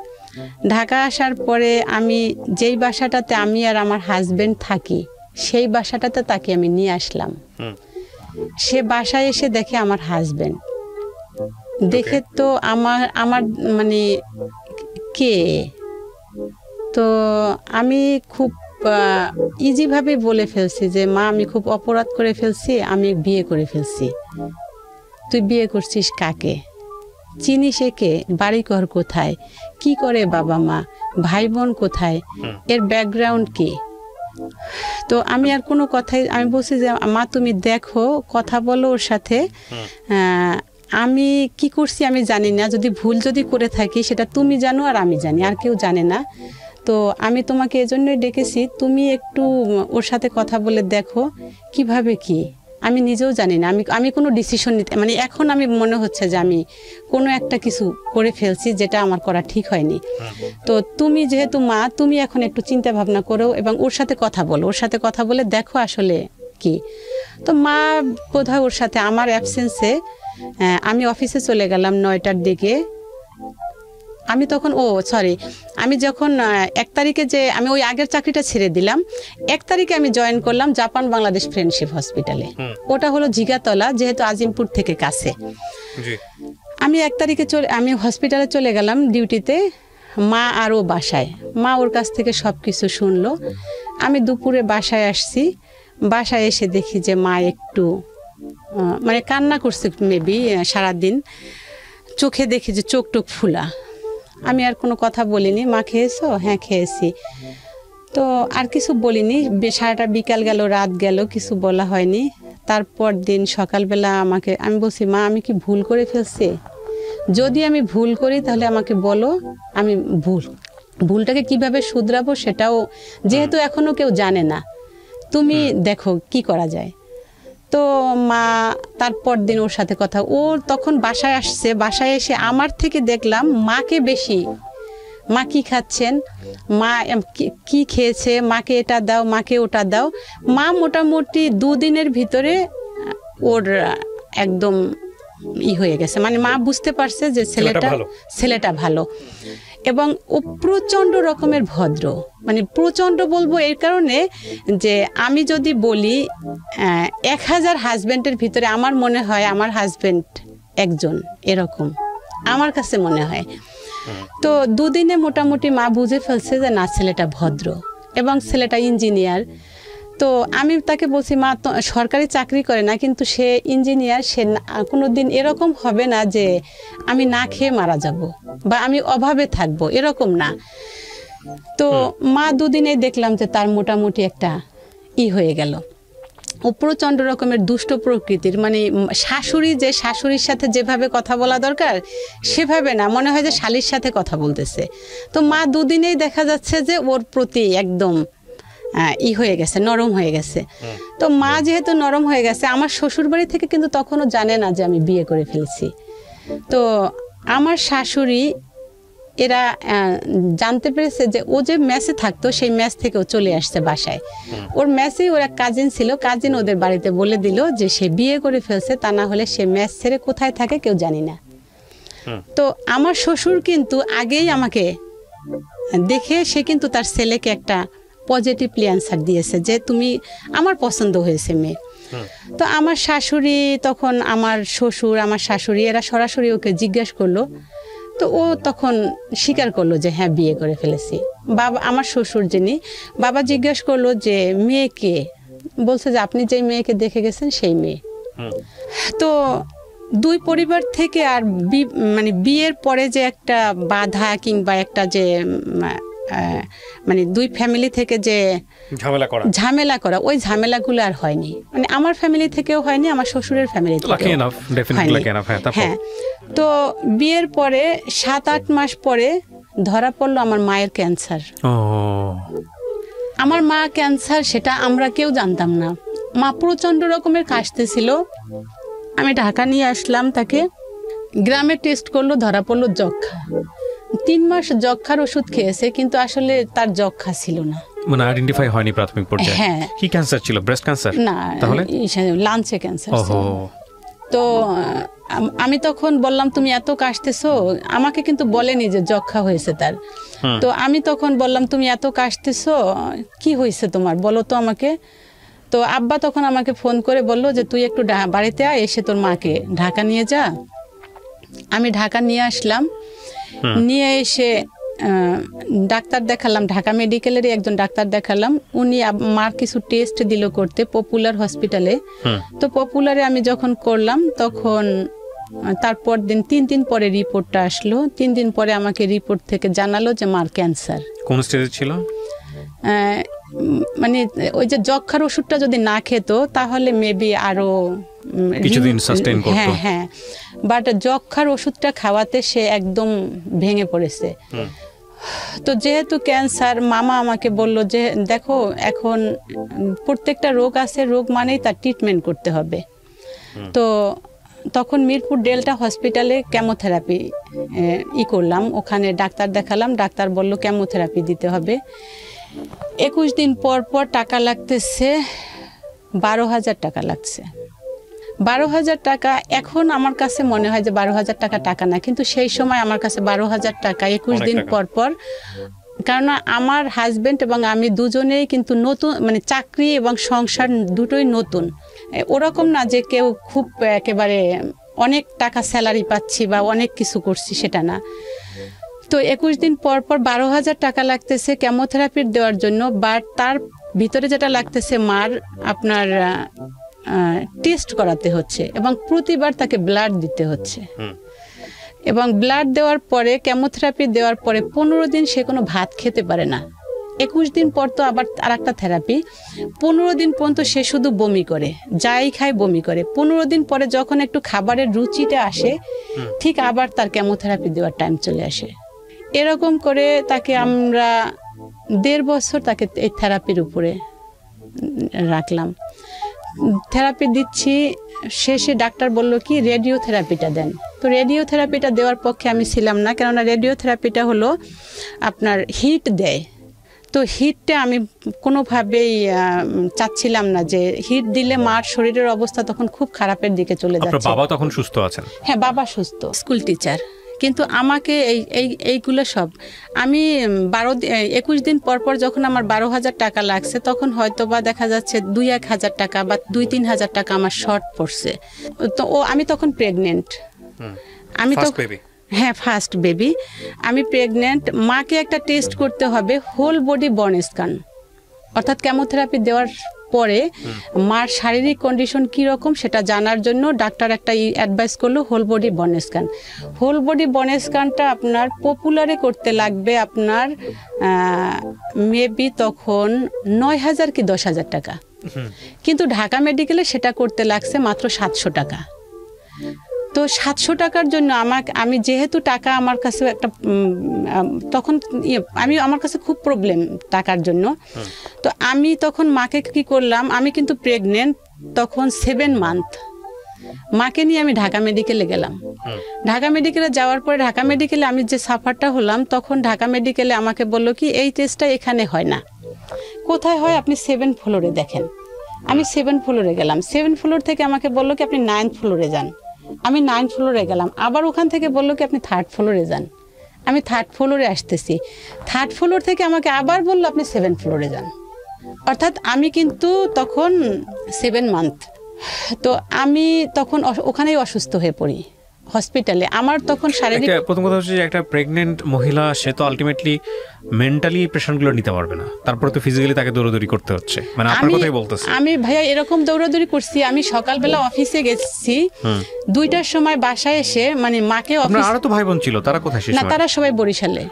ঢাকা আসার পরে আমি যেই বাসাটাতে আমি আর আমার হাজবেন্ড থাকি সেই বাসাটাতে তাকে আমি নিয়ে আসলাম। সে বাসায় এসে দেখে আমার হাজবেন্ড, দেখে তো আমার মানে কে, তো আমি খুব ইজিভাবে বলে ফেলছি যে মা আমি খুব অপরাধ করে ফেলছি, আমি বিয়ে করে ফেলছি। তুই বিয়ে করছিস কাকে? চিনিস একে? বাড়ি ঘর কোথায়? কি করে বাবা মা? ভাই বোন কোথায়? এর ব্যাকগ্রাউন্ড কি? তো আমি আর কোনো কথাই, আমি বলছি যে মা তুমি দেখো, কথা বলো ওর সাথে, আমি কি করছি আমি জানি না, ভুল যদি করে থাকি সেটা তুমি জানো আর আমি জানি, আর কেউ জানে না। তো আমি তোমাকে এজন্যই ডেকেছি, তুমি একটু ওর সাথে কথা বলে দেখো কিভাবে কি, আমি নিজেও জানি না, আমি কোনো ডিসিশন নিতে, মানে এখন আমি মনে হচ্ছে যে আমি কোনো একটা কিছু করে ফেলছি যেটা আমার করা ঠিক হয়নি। তো তুমি যেহেতু মা, তুমি এখন একটু চিন্তা ভাবনা করো এবং ওর সাথে কথা বলে দেখো আসলে কি। তো মা বোধহয় ওর সাথে আমার অ্যাবসেন্সে আমি অফিসে চলে গেলাম 9টার দিকে। আমি তখন আমি যখন 1 তারিখে যে আমি ওই আগের চাকরিটা ছেড়ে দিলাম, 1 তারিখে আমি জয়েন করলাম জাপান বাংলাদেশ ফ্রেন্ডশিপ হসপিটালে। ওটা হলো জিগাতলা, যেহেতু আজিমপুর থেকে কাছে। আমি 1 তারিখে আমি হসপিটালে চলে গেলাম ডিউটিতে, মা আর ও বাসায়। মা ওর কাছ থেকে সব কিছু শুনলো। আমি দুপুরে বাসায় আসছি, বাসায় এসে দেখি যে মা একটু মানে কান্না করছে মেবি সারাদিন, চোখে দেখি যে চোখ টোক ফুলা। আমি আর কোনো কথা বলিনি। মা খেয়েছো? হ্যাঁ খেয়েছি। তো আর কিছু বলিনি। সারাটা বিকাল গেল, রাত গেল, কিছু বলা হয়নি। তারপর দিন সকালবেলা আমি বলছি মা আমি কি ভুল করে ফেলছি? যদি আমি ভুল করি তাহলে আমাকে বলো, আমি ভুলটাকে কিভাবে শুধরাবো সেটাও, যেহেতু এখনো কেউ জানে না, তুমি দেখো কি করা যায়। তো মা তারপর দিন ওর সাথে কথা, ও তখন বাসায় আসছে। বাসায় এসে আমার থেকে দেখলাম মাকে বেশি, মা কি খাচ্ছেন, মা কি খেয়েছে, মাকে এটা দাও, মাকে ওটা দাও। মা মোটামুটি 2 দিনের ভিতরে ওর একদম হয়ে গেছে, মানে মা বুঝতে পারছে যে ছেলেটা ভালো, এবং ও প্রচণ্ড রকমের ভদ্র। মানে প্রচণ্ড বলবো এর কারণে যে আমি যদি বলি 1000 হাজব্যান্ডের ভিতরে আমার মনে হয় আমার হাজব্যান্ড একজন, এরকম আমার কাছে মনে হয়। তো দুদিনে মোটামুটি মা বুঝে ফেলছে যে না, ছেলেটা ভদ্র এবং ছেলেটা ইঞ্জিনিয়ার। তো আমি তাকে বলছি, মা তো সরকারি চাকরি করে না, কিন্তু সে ইঞ্জিনিয়ার, সে কোনো দিন এরকম হবে না যে আমি না খেয়ে মারা যাব বা আমি অভাবে থাকবো, এরকম না। তো মা দুদিনেই দেখলাম যে তার মোটামুটি একটা হয়ে গেল। ও প্রচণ্ড রকমের দুষ্ট প্রকৃতির, মানে শাশুড়ি যে শাশুড়ির সাথে যেভাবে কথা বলা দরকার সেভাবে না, মনে হয় যে শালির সাথে কথা বলতেছে। তো মা দুদিনেই দেখা যাচ্ছে যে ওর প্রতি একদম হয়ে গেছে, নরম হয়ে গেছে। তো মা যেহেতু নরম হয়ে গেছে, আমার শ্বশুর বাড়ি থেকে কিন্তু তখনও জানে না যে আমি বিয়ে করে ফেলছি। তো আমার শাশুড়ি এরা জানতে পেরেছে যে ও যে মেসে থাকতো সেই মেস থেকে ও চলে আসছে বাসায়। ওর মেসে ওর এক কাজিন ছিল, কাজিন ওদের বাড়িতে বলে দিল যে সে বিয়ে করে ফেলছে, তা না হলে সে মেস ছেড়ে কোথায় থাকে কেউ জানি না। তো আমার শ্বশুর কিন্তু আগেই আমাকে দেখে সে কিন্তু তার ছেলেকে একটা পজিটিভলি অ্যান্সার দিয়েছে যে তুমি আমার পছন্দ হয়েছে মেয়ে। তো আমার শাশুড়ি তখন, আমার শ্বশুর, আমার শাশুড়ি এরা সরাসরি ওকে জিজ্ঞাসা করলো। তো ও তখন স্বীকার করলো যে হ্যাঁ বিয়ে করে ফেলেছি। বাবা, আমার শ্বশুর যিনি, বাবা জিজ্ঞাসা করলো যে মেয়েকে, বলছে যে আপনি যেই মেয়েকে দেখে গেছেন সেই মেয়ে। তো দুই পরিবার থেকে আর মানে বিয়ের পরে যে একটা বাধা কিংবা একটা যে মানে দুই ফ্যামিলি থেকে যে ঝামেলা করা, ওই ঝামেলাগুলো আর হয়নি। মানে আমার ফ্যামিলি থেকেও হয়নি, আমার শ্বশুরের ফ্যামিলি থেকেও হয়নি। হ্যাঁ, তো বিয়ের পরে 7-8 মাস পরে ধরা পড়লো আমার মায়ের ক্যান্সার। আমার মা ক্যান্সার, সেটা আমরা কেউ জানতাম না। মা প্রচণ্ড রকমের কাশতেছিল। আমি ঢাকা নিয়ে আসলাম তাকে, গ্রামে টেস্ট করলো, ধরা পড়লো যক্ষা। 3 মাস যক্ষার ওষুধ খেয়েছে, কিন্তু আসলে তার যক্ষা ছিল না, মানে আইডেন্টিফাই হয়নি প্রাথমিক পর্যায়ে। হ্যাঁ। কি ক্যান্সার ছিল? Breast cancer? না, তাহলে লাঞ্চে ক্যান্সার ছিল। তো আমি তখন বললাম তুমি এত কাশতেছো, আমাকে কিন্তু বলেনি যে যক্ষা হয়েছে তার। তো আমি তখন বললাম তুমি এত কাশতেছো, কি হয়েছে তোমার, বলো তো আমাকে। তো আব্বা তখন আমাকে ফোন করে বলল যে তুই একটু বাড়িতে আয়, এসে তোর মাকে ঢাকা নিয়ে যা। আমি ঢাকা নিয়ে আসলাম, নিয়ে এসে ডাক্তার দেখালাম, ঢাকা মেডিকেলেরই একজন ডাক্তার দেখালাম। উনি মার কিছু টেস্ট দিল করতে পপুলার হসপিটালে। তো পপুলারে আমি যখন করলাম তখন তারপর দিন 3 দিন পরে রিপোর্টটা আসলো। 3 দিন পরে আমাকে রিপোর্ট থেকে জানালো যে মার ক্যান্সার। কোন স্টেজে ছিল? মানে ওই যে যক্ষার ওষুধটা যদি না খেত তাহলে মেবি আরো কিছুদিন সাস্টেইন করত। হ্যাঁ হ্যাঁ, বাট যক্ষার ওষুধটা খাওয়াতে সে একদম ভেঙে পড়েছে। তো যেহেতু ক্যান্সার, মামা আমাকে বলল যে দেখো এখন প্রত্যেকটা রোগ আছে, রোগ মানেই তার ট্রিটমেন্ট করতে হবে। তো তখন মিরপুর ডেল্টা হসপিটালে কেমোথেরাপি করলাম, ওখানে ডাক্তার দেখালাম। ডাক্তার বলল কেমোথেরাপি দিতে হবে। 21 দিন পর পর টাকা লাগতেছে 12,000 টাকা লাগছে। 12,000 টাকা এখন আমার কাছে মনে হয় যে 12,000 টাকা টাকা না, কিন্তু সেই সময় আমার কাছে 12,000 টাকা 21 দিন পর পর। কারণ আমার হাজবেন্ড এবং আমি দুজনেই কিন্তু নতুন, মানে চাকরি এবং সংসার দুটোই নতুন। ওরকম না যে কেউ খুব একেবারে অনেক টাকা স্যালারি পাচ্ছি বা অনেক কিছু করছি, সেটা না। তো 21 দিন পর পর 12,000 টাকা লাগতেছে কেমোথেরাপির দেওয়ার জন্য। বাট তার ভিতরে যেটা লাগতেছে মার আপনার টেস্ট করাতে হচ্ছে এবং প্রতিবার তাকে ব্লাড দিতে হচ্ছে। এবং ব্লাড দেওয়ার পরে, কেমোথেরাপি দেওয়ার পরে 15 দিন সে কোনো ভাত খেতে পারে না। 21 দিন পর তো আবার আর একটা থেরাপি। 15 দিন পর্যন্ত সে শুধু বমি করে, যাই খায় বমি করে। 15 দিন পরে যখন একটু খাবারের রুচিটা আসে, ঠিক আবার তার কেমোথেরাপি দেওয়ার টাইম চলে আসে। এরকম করে তাকে আমরা 1.5 বছর তাকে এই থেরাপির উপরে রাখলাম। থেরাপি দিচ্ছি, শেষে ডাক্তার বলল কি রেডিও থেরাপিটা দেন। তো রেডিও থেরাপিটা দেওয়ার পক্ষে আমি ছিলাম না, কেননা রেডিও থেরাপিটা হলো আপনার হিট দেয়। তো হিটটা আমি কোনোভাবেই চাচ্ছিলাম না, যে হিট দিলে মার শরীরের অবস্থা তখন খুব খারাপের দিকে চলে আপনার যাচ্ছে। বাবা তখন সুস্থ আছেন? হ্যাঁ, বাবা সুস্থ, স্কুল টিচার। কিন্তু আমাকে এইগুলো সব আমি 21 দিন পর পর যখন আমার 12,000 টাকা লাগছে, তখন হয়তো বা দেখা যাচ্ছে 2-1,000 টাকা বা 2-3,000 টাকা আমার শর্ট পড়ছে। তো আমি তখন প্রেগনেন্ট। আমি তো হ্যাঁ, ফার্স্ট বেবি, আমি প্রেগনেন্ট। মাকে একটা টেস্ট করতে হবে, হোল বডি বর্ন স্ক্যান, অর্থাৎ কেমোথেরাপি দেওয়ার পরে মার শারীরিক কন্ডিশন কীরকম সেটা জানার জন্য ডাক্তার একটা অ্যাডভাইস করলো, whole body bone scan. Whole body bone স্ক্যানটা আপনার পপুলারে করতে লাগবে আপনার মেবি তখন 9,000 কি 10,000 টাকা, কিন্তু ঢাকা মেডিকেলে সেটা করতে লাগছে মাত্র 700 টাকা। তো 700 টাকার জন্য আমি যেহেতু টাকা আমার কাছে একটা তখন আমার কাছে খুব প্রবলেম টাকার জন্য। তো আমি তখন মাকে কি করলাম, আমি কিন্তু প্রেগনেন্ট তখন 7 মান্থ, মাকে নিয়ে আমি ঢাকা মেডিকেলে গেলাম। ঢাকা মেডিকেলে যাওয়ার পরে ঢাকা মেডিকেলে আমি যে সাফারটা হলাম, তখন ঢাকা মেডিকেলে আমাকে বললো কি এই টেস্টটা এখানে হয় না, কোথায় হয় আপনি 7 ফ্লোরে দেখেন। আমি 7 ফ্লোরে গেলাম, 7 ফ্লোর থেকে আমাকে বললো কি আপনি 9 ফ্লোরে যান। আমি 9 ফ্লোরে গেলাম, আবার ওখান থেকে বললো কি আপনি 3rd ফ্লোরে যান। আমি 3rd ফ্লোরে আসতেছি, 3rd ফ্লোর থেকে আমাকে আবার বললো আপনি 7 ফ্লোরে যান। অর্থাৎ আমি কিন্তু তখন 7 মান্থ। তো আমি তখন ওখানেই অসুস্থ হয়ে পড়ি হসপিটালে। আমার তখন শারীরিক, প্রথম কথা হচ্ছে যে একটা প্রেগনেন্ট মহিলা সে তো আলটিমেটলি মেন্টালি প্রেশারগুলো নিতে পারবে না, তারপরে তো ফিজিক্যালি তাকে দৌড়াদৌড়ি করতে হচ্ছে। মানে আপনার কথাই বলতেছি আমি ভাইয়া এরকম দৌড়াদৌড়ি করছি। আমি সকালবেলা অফিসে গেছি, 2টার সময় বাসায় এসে মানে মাকে আপনার আরো তো ভাই বোন ছিল, তারা কোথায়? না, তারা সবাই বরিশালে।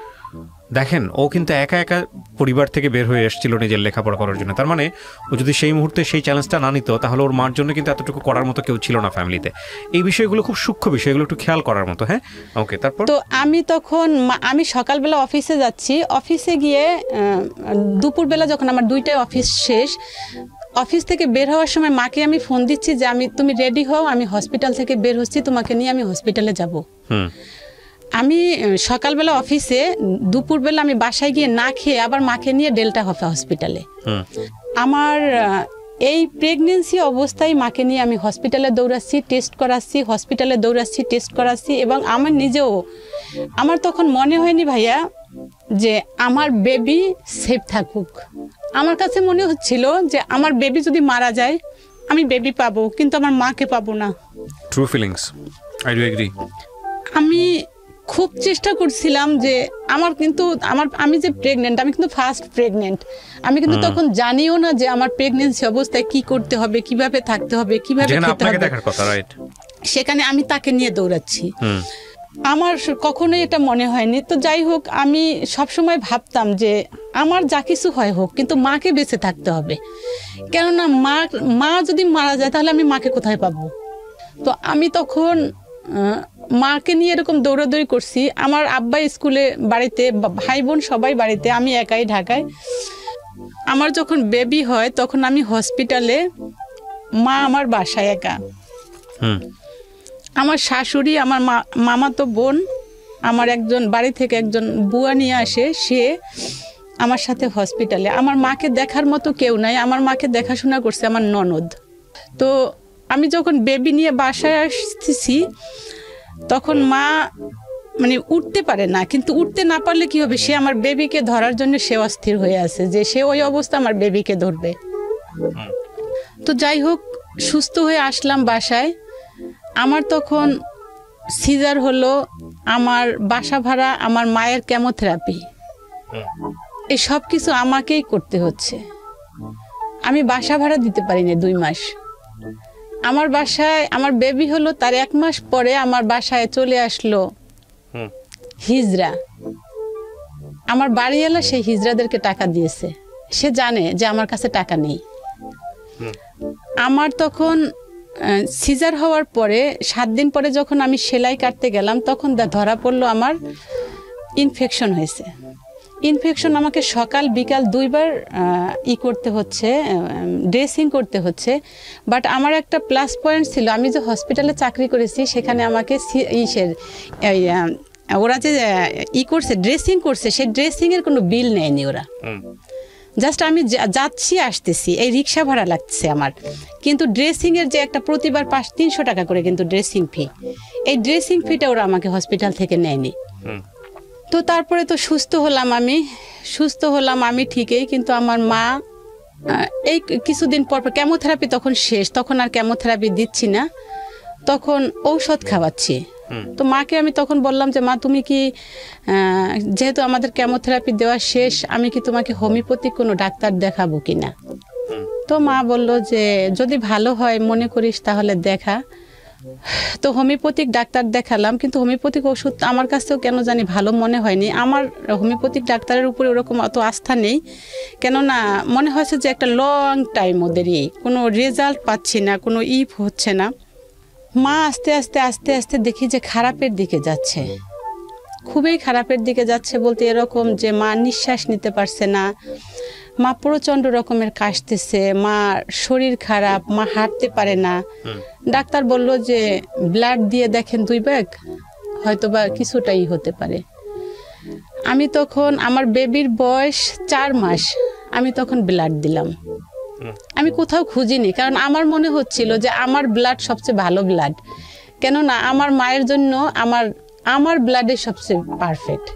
দেখেন, ও কিন্তু একা একা পরিবার থেকে বের হয়ে এসেছিল নিজের লেখাপড়া করার জন্য। তার মানে ও যদি সেই মুহূর্তে সেই চ্যালেঞ্জটা না নিত, তাহলে ওর মার জন্য কিন্তু এতটুকু করার মতো কেউ ছিল না ফ্যামিলিতে। এই বিষয়গুলো খুব সূক্ষ্ম বিষয়, এগুলো একটু খেয়াল করার মতো। হ্যাঁ, ওকে। তারপর তো আমি সকালবেলা অফিসে যাচ্ছি, অফিসে গিয়ে দুপুরবেলা যখন আমার 2টায় অফিস শেষ, অফিস থেকে বের হওয়ার সময় মাকে আমি ফোন দিচ্ছি যে তুমি রেডি হও, আমি হসপিটাল থেকে বের হচ্ছি, তোমাকে নিয়ে আমি হসপিটালে যাব। আমি সকালবেলা অফিসে, দুপুরবেলা আমি বাসায় গিয়ে না খেয়ে আবার মাকে নিয়ে ডেল্টা হসপিটালে। আমার এই প্রেগনেন্সি অবস্থায় মাকে নিয়ে আমি হসপিটালে দৌড়াচ্ছি, টেস্ট করাচ্ছি, হসপিটালে দৌড়াচ্ছি, টেস্ট করাচ্ছি। এবং আমার নিজেও, আমার তখন মনে হয়নি ভাইয়া যে আমার বেবি সেফ থাকুক। আমার কাছে মনে হচ্ছিল যে আমার বেবি যদি মারা যায় আমি বেবি পাবো, কিন্তু আমার মাকে পাবো না। True feelings, I do agri. আমি খুব চেষ্টা করছিলাম যে আমি যে প্রেগনেন্ট, আমি কিন্তু ফার্স্ট প্রেগনেন্ট। আমি কিন্তু তখন জানিও না যে আমার প্রেগনেন্সি অবস্থায় কি করতে হবে, কিভাবে থাকতে হবে, কিভাবে খেতে হবে। সেখানে আমি তাকে নিয়ে দৌড়াচ্ছি। আমার কখনোই এটা মনে হয়নি। তো যাই হোক, আমি সবসময় ভাবতাম যে আমার যা কিছু হয় হোক, কিন্তু মাকে বেঁচে থাকতে হবে। কেননা মা যদি মারা যায় তাহলে আমি মাকে কোথায় পাবো। তো আমি তখন মাকে নিয়ে এরকম দৌড়াদৌড়ি করছি। আমার আব্বা স্কুলে, বাড়িতে ভাই বোন সবাই বাড়িতে, আমি একাই ঢাকায়। আমার যখন বেবি হয় তখন আমি হসপিটালে, মা আমার বাসায় একা। আমার শাশুড়ি, আমার মামাতো বোন, আমার একজন বাড়ি থেকে একজন বুয়া নিয়ে আসে, সে আমার সাথে হসপিটালে। আমার মাকে দেখার মতো কেউ নাই, আমার মাকে দেখাশোনা করছে আমার ননদ। তো আমি যখন বেবি নিয়ে বাসায় আসতেছি তখন মা মানে উঠতে পারে না, কিন্তু উঠতে না পারলে কি হবে, সে আমার বেবিকে ধরার জন্য সে অস্থির হয়ে আছে যে সে ওই অবস্থা আমার বেবিকে ধরবে। তো যাই হোক, সুস্থ হয়ে আসলাম বাসায়। আমার তখন সিজার হলো, আমার বাসা ভাড়া, আমার মায়ের কেমোথেরাপি, এই সব কিছু আমাকেই করতে হচ্ছে। আমি বাসা ভাড়া দিতে পারিনি 2 মাস। আমার বাসায় আমার বেবি হলো, তার 1 মাস পরে আমার বাসায় চলে আসলো হিজড়া। আমার বাড়িওয়ালা সেই হিজড়াদেরকে টাকা দিয়েছে, সে জানে যে আমার কাছে টাকা নেই। আমার তখন সিজার হওয়ার পরে 7 দিন পরে যখন আমি সেলাই কাটতে গেলাম, তখন ধরা পড়লো আমার ইনফেকশন হয়েছে। ইনফেকশন আমাকে সকাল বিকাল 2 বার করতে হচ্ছে, ড্রেসিং করতে হচ্ছে। বাট আমার একটা প্লাস পয়েন্ট ছিল, আমি যে হসপিটালে চাকরি করেছি সেখানে আমাকে ওরা যে করছে, ড্রেসিং করছে, সেই ড্রেসিংয়ের কোনো বিল নেয়নি ওরা। জাস্ট আমি যাচ্ছি আসতেছি, এই রিক্সা ভাড়া লাগছে আমার, কিন্তু ড্রেসিংয়ের যে একটা প্রতিবার 300 টাকা করে কিন্তু ড্রেসিং ফি, এই ড্রেসিং ফিটা ওরা আমাকে হসপিটাল থেকে নেয়নি। তো তারপরে তো সুস্থ হলাম আমি ঠিকই, কিন্তু আমার মা এই কিছুদিন পর কেমোথেরাপি তখন শেষ, তখন আর কেমোথেরাপি দিচ্ছি না, তখন ঔষধ খাওয়াচ্ছি। তো মাকে আমি তখন বললাম যে মা তুমি কি, যেহেতু আমাদের কেমোথেরাপি দেওয়া শেষ, আমি কি তোমাকে হোমিওপ্যাথিক কোনো ডাক্তার দেখাবো কিনা। তো মা বলল যে যদি ভালো হয় মনে করিস তাহলে দেখা। তো হোমিওপ্যাথিক ডাক্তার দেখালাম, কিন্তু হোমিওপ্যাথিক ওষুধ আমার কাছেও কেন জানি ভালো মনে হয়নি। আমার হোমিওপ্যাথিক ডাক্তারের উপরে ওরকম অত আস্থা নেই, কেননা মনে হয়েছে যে একটা লং টাইম ওদেরই, কোনো রেজাল্ট পাচ্ছি না, কোনো হচ্ছে না। মা আস্তে আস্তে দেখি যে খারাপের দিকে যাচ্ছে, খুবই খারাপের দিকে যাচ্ছে, বলতে এরকম যে মা নিঃশ্বাস নিতে পারছে না, মা প্রচণ্ড রকমের কাশতেছে, মা শরীর খারাপ, মা হাঁটতে পারে না। ডাক্তার বলল যে ব্লাড দিয়ে দেখেন 2 ব্যাগ, হয়তো বা কিছুটাই হতে পারে। আমি তখন, আমার বেবির বয়স 4 মাস, আমি তখন ব্লাড দিলাম। আমি কোথাও খুঁজিনি, কারণ আমার মনে হচ্ছিল যে আমার ব্লাড সবচেয়ে ভালো ব্লাড, কেননা আমার মায়ের জন্য আমার ব্লাডই সবচেয়ে পারফেক্ট।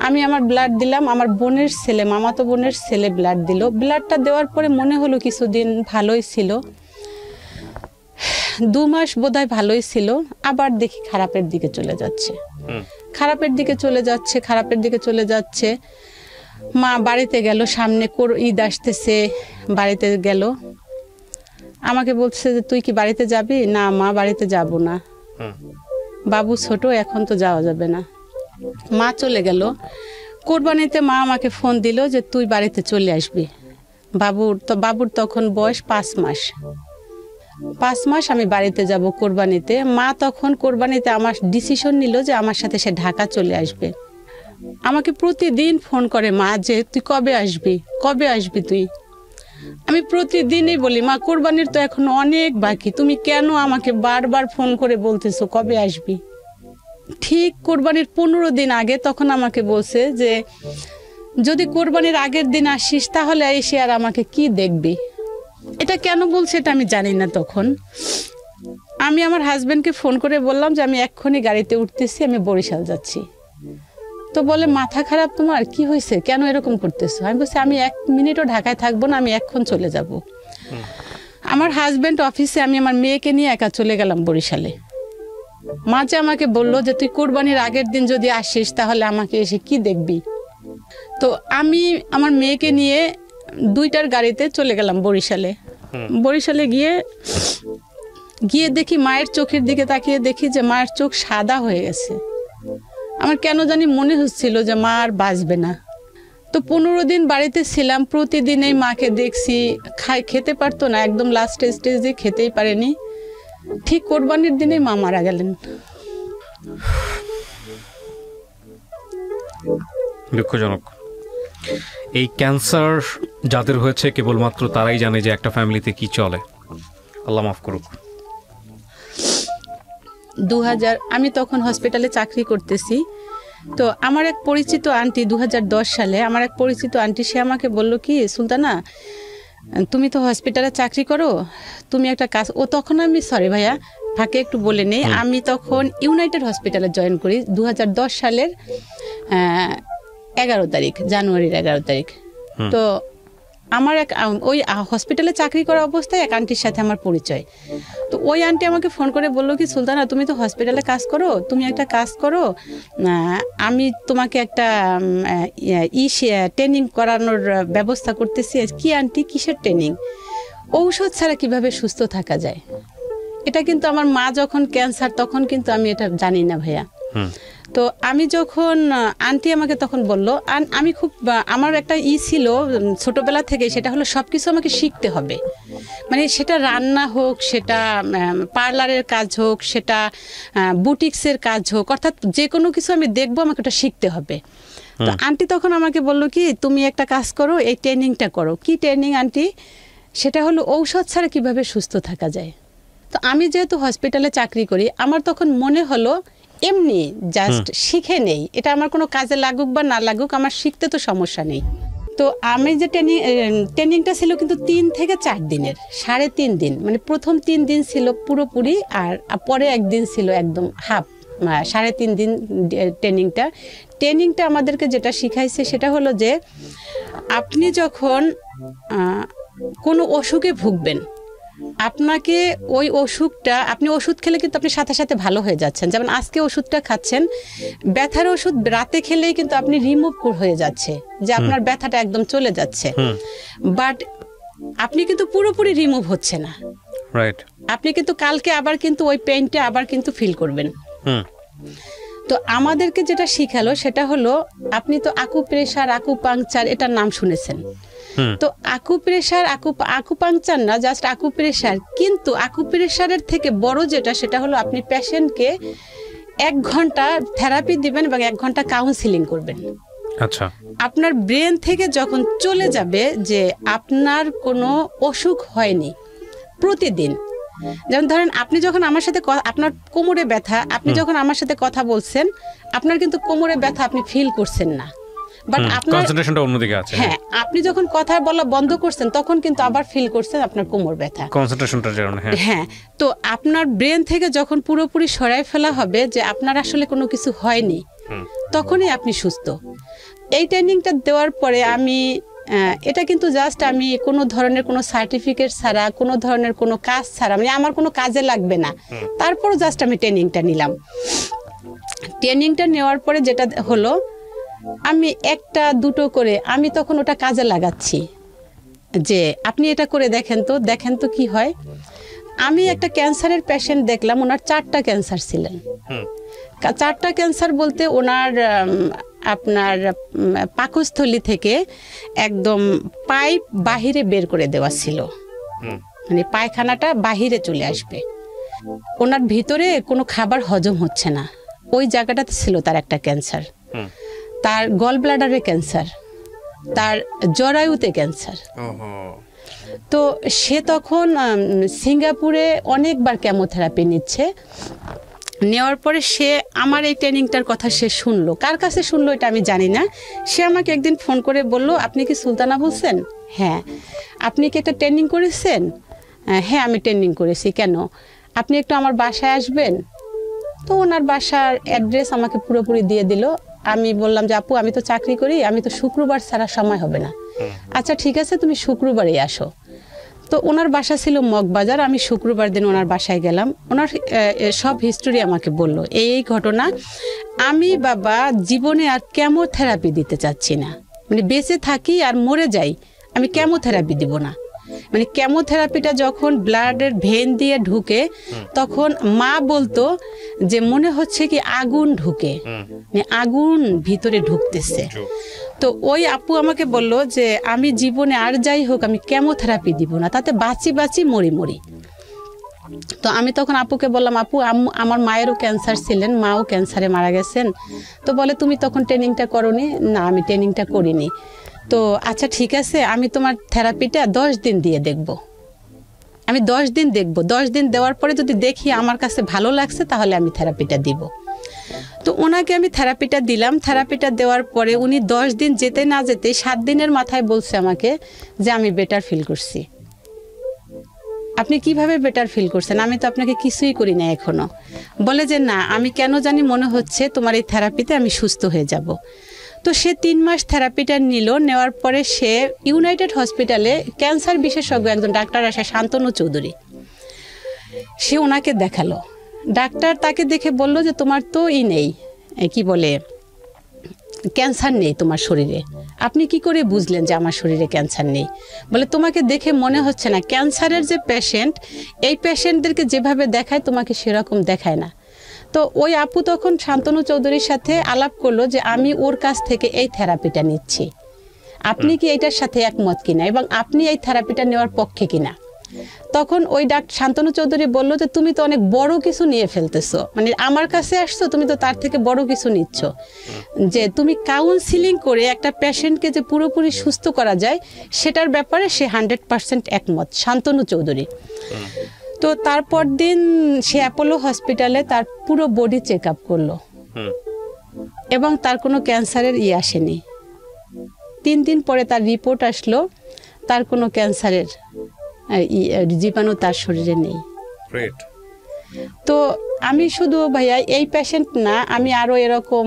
আমি আমার ব্লাড দিলাম, আমার বোনের ছেলে, মামাতো বোনের ছেলে ব্লাড দিল। ব্লাডটা দেওয়ার পরে মনে হলো কিছুদিন ভালোই ছিল, 2 মাস বোধহয় ভালোই ছিল, আবার দেখি খারাপের দিকে চলে যাচ্ছে। মা বাড়িতে গেল, সামনে ঈদ আসতেছে, বাড়িতে গেল, আমাকে বলছে যে তুই কি বাড়িতে যাবি? না মা, বাড়িতে যাব না, বাবু ছোট, এখন তো যাওয়া যাবে না। মা চলে গেল। কোরবানিতে মা আমাকে ফোন দিল যে তুই বাড়িতে চলে আসবি, বাবুর তখন বয়স 5 মাস, আমি বাড়িতে যাব কোরবানিতে। মা তখন কোরবানিতে আমার ডিসিশন নিল যে আমার সাথে সে ঢাকা চলে আসবে। আমাকে প্রতিদিন ফোন করে মা যে তুই কবে আসবি তুই। আমি প্রতিদিনই বলি মা কোরবানির তো এখন অনেক বাকি, তুমি কেন আমাকে বারবার ফোন করে বলতেছো কবে আসবি। ঠিক কোরবানির 15 দিন আগে তখন আমাকে বলছে যে যদি কোরবানির আগের দিন আসিস তাহলে এসে আর আমাকে কি দেখবি। এটা কেন বলছে এটা আমি জানি না। তখন আমি আমার হাজবেন্ডকে ফোন করে বললাম যে আমি এক্ষুনি গাড়িতে উঠতেছি, আমি বরিশাল যাচ্ছি। তো বলে মাথা খারাপ তোমার, কি হয়েছে, কেন এরকম করতেছো? আমি বলছি আমি 1 মিনিটও ঢাকায় থাকবো না, আমি এখন চলে যাব। আমার হাজবেন্ড অফিসে, আমি আমার মেয়েকে নিয়ে একা চলে গেলাম বরিশালে। মা যে আমাকে বললো যে তুই কোরবানির আগের দিন যদি আসিস তাহলে আমাকে এসে কি দেখবি। তো আমি আমার মেয়েকে নিয়ে 2টার গাড়িতে চলে গেলাম বরিশালে গিয়ে দেখি মায়ের চোখের দিকে তাকিয়ে দেখি যে মায়ের চোখ সাদা হয়ে গেছে। আমার কেন জানি মনে হচ্ছিল যে মা আর বাঁচবে না। তো 15 দিন বাড়িতে ছিলাম, প্রতিদিনই মাকে দেখছি, খেতে পারতো না, একদম লাস্ট স্টেজে খেতেই পারেনি। ঠিক কোরবানির দিনে মা মারা গেলেন। দুঃখজনক। এই ক্যান্সার যাদের হয়েছে কেবলমাত্র তারাই জানে যে একটা ফ্যামিলিতে কি চলে। আল্লাহ মাফ করুক। 2000 আমি তখন হসপিটালে চাকরি করতেছি। তো আমার এক পরিচিত আন্টি 2010 সালে আমার এক পরিচিত আন্টি, সে আমাকে বলল কি সুলতানা তুমি তো হসপিটালে চাকরি করো, তুমি একটা কাজ, ও তখন আমি সরি ভাইয়া ফাঁকে একটু বলে নেই, আমি তখন ইউনাইটেড হসপিটালে জয়েন করি 2010 সালের 11 তারিখ, জানুয়ারির 11 তারিখ। তো আমার এক ওই হসপিটালে চাকরি করা অবস্থায় এক আন্টির সাথে আমার পরিচয়। তো ওই আন্টি আমাকে ফোন করে বললো কি সুলতানা তুমি তো হসপিটালে কাজ করো, তুমি একটা কাজ করো, আমি তোমাকে একটা ট্রেনিং করানোর ব্যবস্থা করতেছি। কি আন্টি, কিসের ট্রেনিং? ঔষধ ছাড়া কিভাবে সুস্থ থাকা যায়। এটা কিন্তু আমার মা যখন ক্যান্সার তখন কিন্তু আমি এটা জানি না ভাইয়া। তো আমি যখন আন্টি আমাকে তখন বললো, আমি খুব আমার একটা ছিল ছোটবেলা থেকে, সেটা হলো সব কিছু আমাকে শিখতে হবে। মানে সেটা রান্না হোক, সেটা পার্লারের কাজ হোক, সেটা বুটিক্সের কাজ হোক, অর্থাৎ যে কোনো কিছু আমি দেখবো আমাকে ওটা শিখতে হবে। তো আন্টি তখন আমাকে বললো কি তুমি একটা কাজ করো, এই ট্রেনিংটা করো। কি ট্রেনিং আন্টি? সেটা হলো ঔষধ ছাড়া কিভাবে সুস্থ থাকা যায়। তো আমি যেহেতু হসপিটালে চাকরি করি, আমার তখন মনে হলো এমনি জাস্ট শিখে নেই, এটা আমার কোনো কাজে লাগুক বা না লাগুক, আমার শিখতে তো সমস্যা নেই। তো তো আমি যে ট্রেনিংটা ছিল কিন্তু 3 থেকে 4 দিনের, 3.5 দিন, মানে প্রথম 3 দিন ছিল পুরোপুরি, আর পরে একদিন ছিল একদম হাফ, 3.5 দিন ট্রেনিংটা আমাদেরকে যেটা শিখাইছে সেটা হলো যে আপনি যখন কোনো অসুখে ভুগবেন, আপনাকে ওই ওষুধটা, আপনি ওষুধ খেলে কিন্তু আপনি সাথে সাথে ভালো হয়ে যাচ্ছেন। যেমন আজকে ওষুধটা খাচ্ছেন, ব্যথার ওষুধ রাতে খেলেই কিন্তু আপনি রিমুভ হয়ে যাচ্ছে, যে আপনার ব্যথাটা একদম চলে যাচ্ছে, বাট আপনি কিন্তু পুরোপুরি রিমুভ হচ্ছে না। রাইট। আপনি কিন্তু কালকে আবার কিন্তু ওই পেইনটা আবার কিন্তু ফিল করবেন। তো আমাদেরকে যেটা শিখালো সেটা হলো, আপনি তো আকুপ্রেশার, আকুপাংচার এটার নাম শুনেছেন। তো আকুপ্রেশার, আকুপাংচার না, জাস্ট আকুপ্রেশার। কিন্তু আকুপ্রেশারের থেকে বড় যেটা, সেটা হলো আপনি পেশেন্টকে 1 ঘন্টা থেরাপি দিবেন এবং 1 ঘন্টা কাউন্সিলিং করবেন। আচ্ছা। আপনার ব্রেন থেকে যখন চলে যাবে যে আপনার কোনো অসুখ হয়নি প্রতিদিন, যেমন ধরেন আপনি যখন আমার সাথে, আপনার কোমরে ব্যথা, আপনি যখন আমার সাথে কথা বলছেন, আপনার কিন্তু কোমরে ব্যথা আপনি ফিল করছেন না, বাট আপনার কনসেন্ট্রেশনটা অন্যদিকে আছে। হ্যাঁ, আপনি যখন কথা বলা বন্ধ করছেন তখন কিন্তু আবার ফিল করছেন আপনার কোমর ব্যথা, কনসেন্ট্রেশনটার কারণে। হ্যাঁ। তো আপনার ব্রেন থেকে যখন পুরোপুরি সরাই ফেলা হবে যে আপনার আসলে কোনো কিছু হয়নি, তখনই আপনি সুস্থ। এই ট্রেনিংটা দেওয়ার পরে আমি, এটা কিন্তু জাস্ট আমি কোনো ধরনের কোনো সার্টিফিকেট ছাড়া, কোনো ধরনের কোনো কাজ ছাড়া, মানে আমার কোনো কাজে লাগবে না, তারপর জাস্ট আমি ট্রেনিংটা নিলাম। ট্রেনিংটা নেওয়ার পরে যেটা হলো, আমি 1-2 করে আমি তখন ওটা কাজে লাগাচ্ছি, যে আপনি এটা করে দেখেন তো কি হয়। আমি একটা ক্যান্সারের পেশেন্ট দেখলাম, ওনার 4টা ক্যান্সার ছিলেন। 4টা ক্যান্সার বলতে ওনার আপনার পাকস্থলী থেকে একদম পাইপ বাহিরে বের করে দেওয়া ছিল, মানে পায়খানাটা বাহিরে চলে আসবে। ওনার ভিতরে কোনো খাবার হজম হচ্ছে না, ওই জায়গাটাতে ছিল তার একটা ক্যান্সার। তার গল ব্লাডারে ক্যান্সার, তার জরায়ুতে ক্যান্সার। তো সে তখন সিঙ্গাপুরে অনেকবার কেমোথেরাপি নিচ্ছে। নেওয়ার পরে সে আমার এই ট্রেনিংটার কথা সে শুনলো, কার কাছে শুনলো এটা আমি জানি না। সে আমাকে একদিন ফোন করে বলল, আপনি কি সুলতানা বলছেন? হ্যাঁ। আপনি কি একটা ট্রেনিং করেছেন? হ্যাঁ, আমি ট্রেনিং করেছি। কেন? আপনি একটু আমার বাসায় আসবেন। তো ওনার বাসার অ্যাড্রেস আমাকে পুরোপুরি দিয়ে দিল। আমি বললাম যে আপু, আমি তো চাকরি করি, আমি তো শুক্রবার ছাড়া সময় হবে না। আচ্ছা ঠিক আছে, তুমি শুক্রবারই আসো। তো ওনার বাসা ছিল মগবাজার। আমি শুক্রবার দিন ওনার বাসায় গেলাম। ওনার সব হিস্টোরি আমাকে বলল, এই ঘটনা। আমি বাবা জীবনে আর কেমোথেরাপি দিতে চাচ্ছি না, মানে বেঁচে থাকি আর মরে যাই, আমি কেমোথেরাপি দিব না। মানে কেমোথেরাপিটা যখন ব্লাডের ভেন দিয়ে ঢুকে, তখন মা বলতো যে মনে হচ্ছে কি আগুন ঢুকে, মানে আগুন ভিতরে ঢুকতেছে। তো ওই আপু আমাকে বলল যে আমি জীবনে আর যাই হোক আমি কেমোথেরাপি দিব না, তাতে বাঁচি মরি। তো আমি তখন আপুকে বললাম, আপু আমার মায়েরও ক্যান্সার ছিলেন, মাও ক্যান্সারে মারা গেছেন। তো বলে তুমি তখন ট্রেনিংটা করোনি? না, আমি ট্রেনিংটা করিনি। তো আচ্ছা ঠিক আছে, আমি তোমার থেরাপিটা 10 দিন দিয়ে দেখব। আমি 10 দিন দেখব, 10 দিন দেওয়ার পরে যদি দেখি আমার কাছে ভালো লাগছে তাহলে আমি থেরাপিটা দিব। তো ওনাকে আমি থেরাপিটা দিলাম। থেরাপিটা দেওয়ার পরে উনি 10 দিন যেতে না যেতে 7 দিনের মাথায় বলছে আমাকে যে আমি বেটার ফিল করছি। আপনি কিভাবে বেটার ফিল করছেন? আমি তো আপনাকে কিছুই করি না এখনো। বলে যে না, আমি কেন জানি মনে হচ্ছে তোমার এই থেরাপিতে আমি সুস্থ হয়ে যাব। তো সে 3 মাস থেরাপিটা নিল। নেওয়ার পরে সে ইউনাইটেড হসপিটালে ক্যান্সার বিশেষজ্ঞ একজন ডাক্তার আসে, শান্তনু চৌধুরী, সে ওনাকে দেখালো। ডাক্তার তাকে দেখে বলল যে তোমার তো নেই, কি বলে, ক্যান্সার নেই তোমার শরীরে। আপনি কি করে বুঝলেন যে আমার শরীরে ক্যান্সার নেই? বলে তোমাকে দেখে মনে হচ্ছে না, ক্যান্সারের যে পেশেন্ট, এই পেশেন্টদেরকে যেভাবে দেখায় তোমাকে সেরকম দেখায় না। তো ওই আপু তখন শান্তনু চৌধুরীর সাথে আলাপ করলো যে আমি ওর কাছ থেকে এই থেরাপিটা নিচ্ছি, আপনি কি এটার সাথে একমত কিনা এবং আপনি এই থেরাপিটা নেওয়ার পক্ষে কিনা। তখন ওই শান্তনু চৌধুরী বলল যে তুমি তো অনেক বড় কিছু নিয়ে ফেলতেছো, মানে আমার কাছে আসছো, তুমি তো তার থেকে বড় কিছু নিচ্ছ, যে তুমি কাউন্সিলিং করে একটা পেশেন্টকে যে পুরোপুরি সুস্থ করা যায় সেটার ব্যাপারে সে 100% একমত, শান্তনু চৌধুরী। তো তারপর দিন সে অ্যাপোলো হসপিটালে তার পুরো বডি চেক আপ করলো এবং তার কোনো ক্যান্সারের আসেনি। 3 দিন পরে তার রিপোর্ট আসলো, তার কোনো ক্যান্সারের জীবাণু তার শরীরে নেই। তো আমি শুধু ভাইয়া এই পেশেন্ট না, আমি আরও এরকম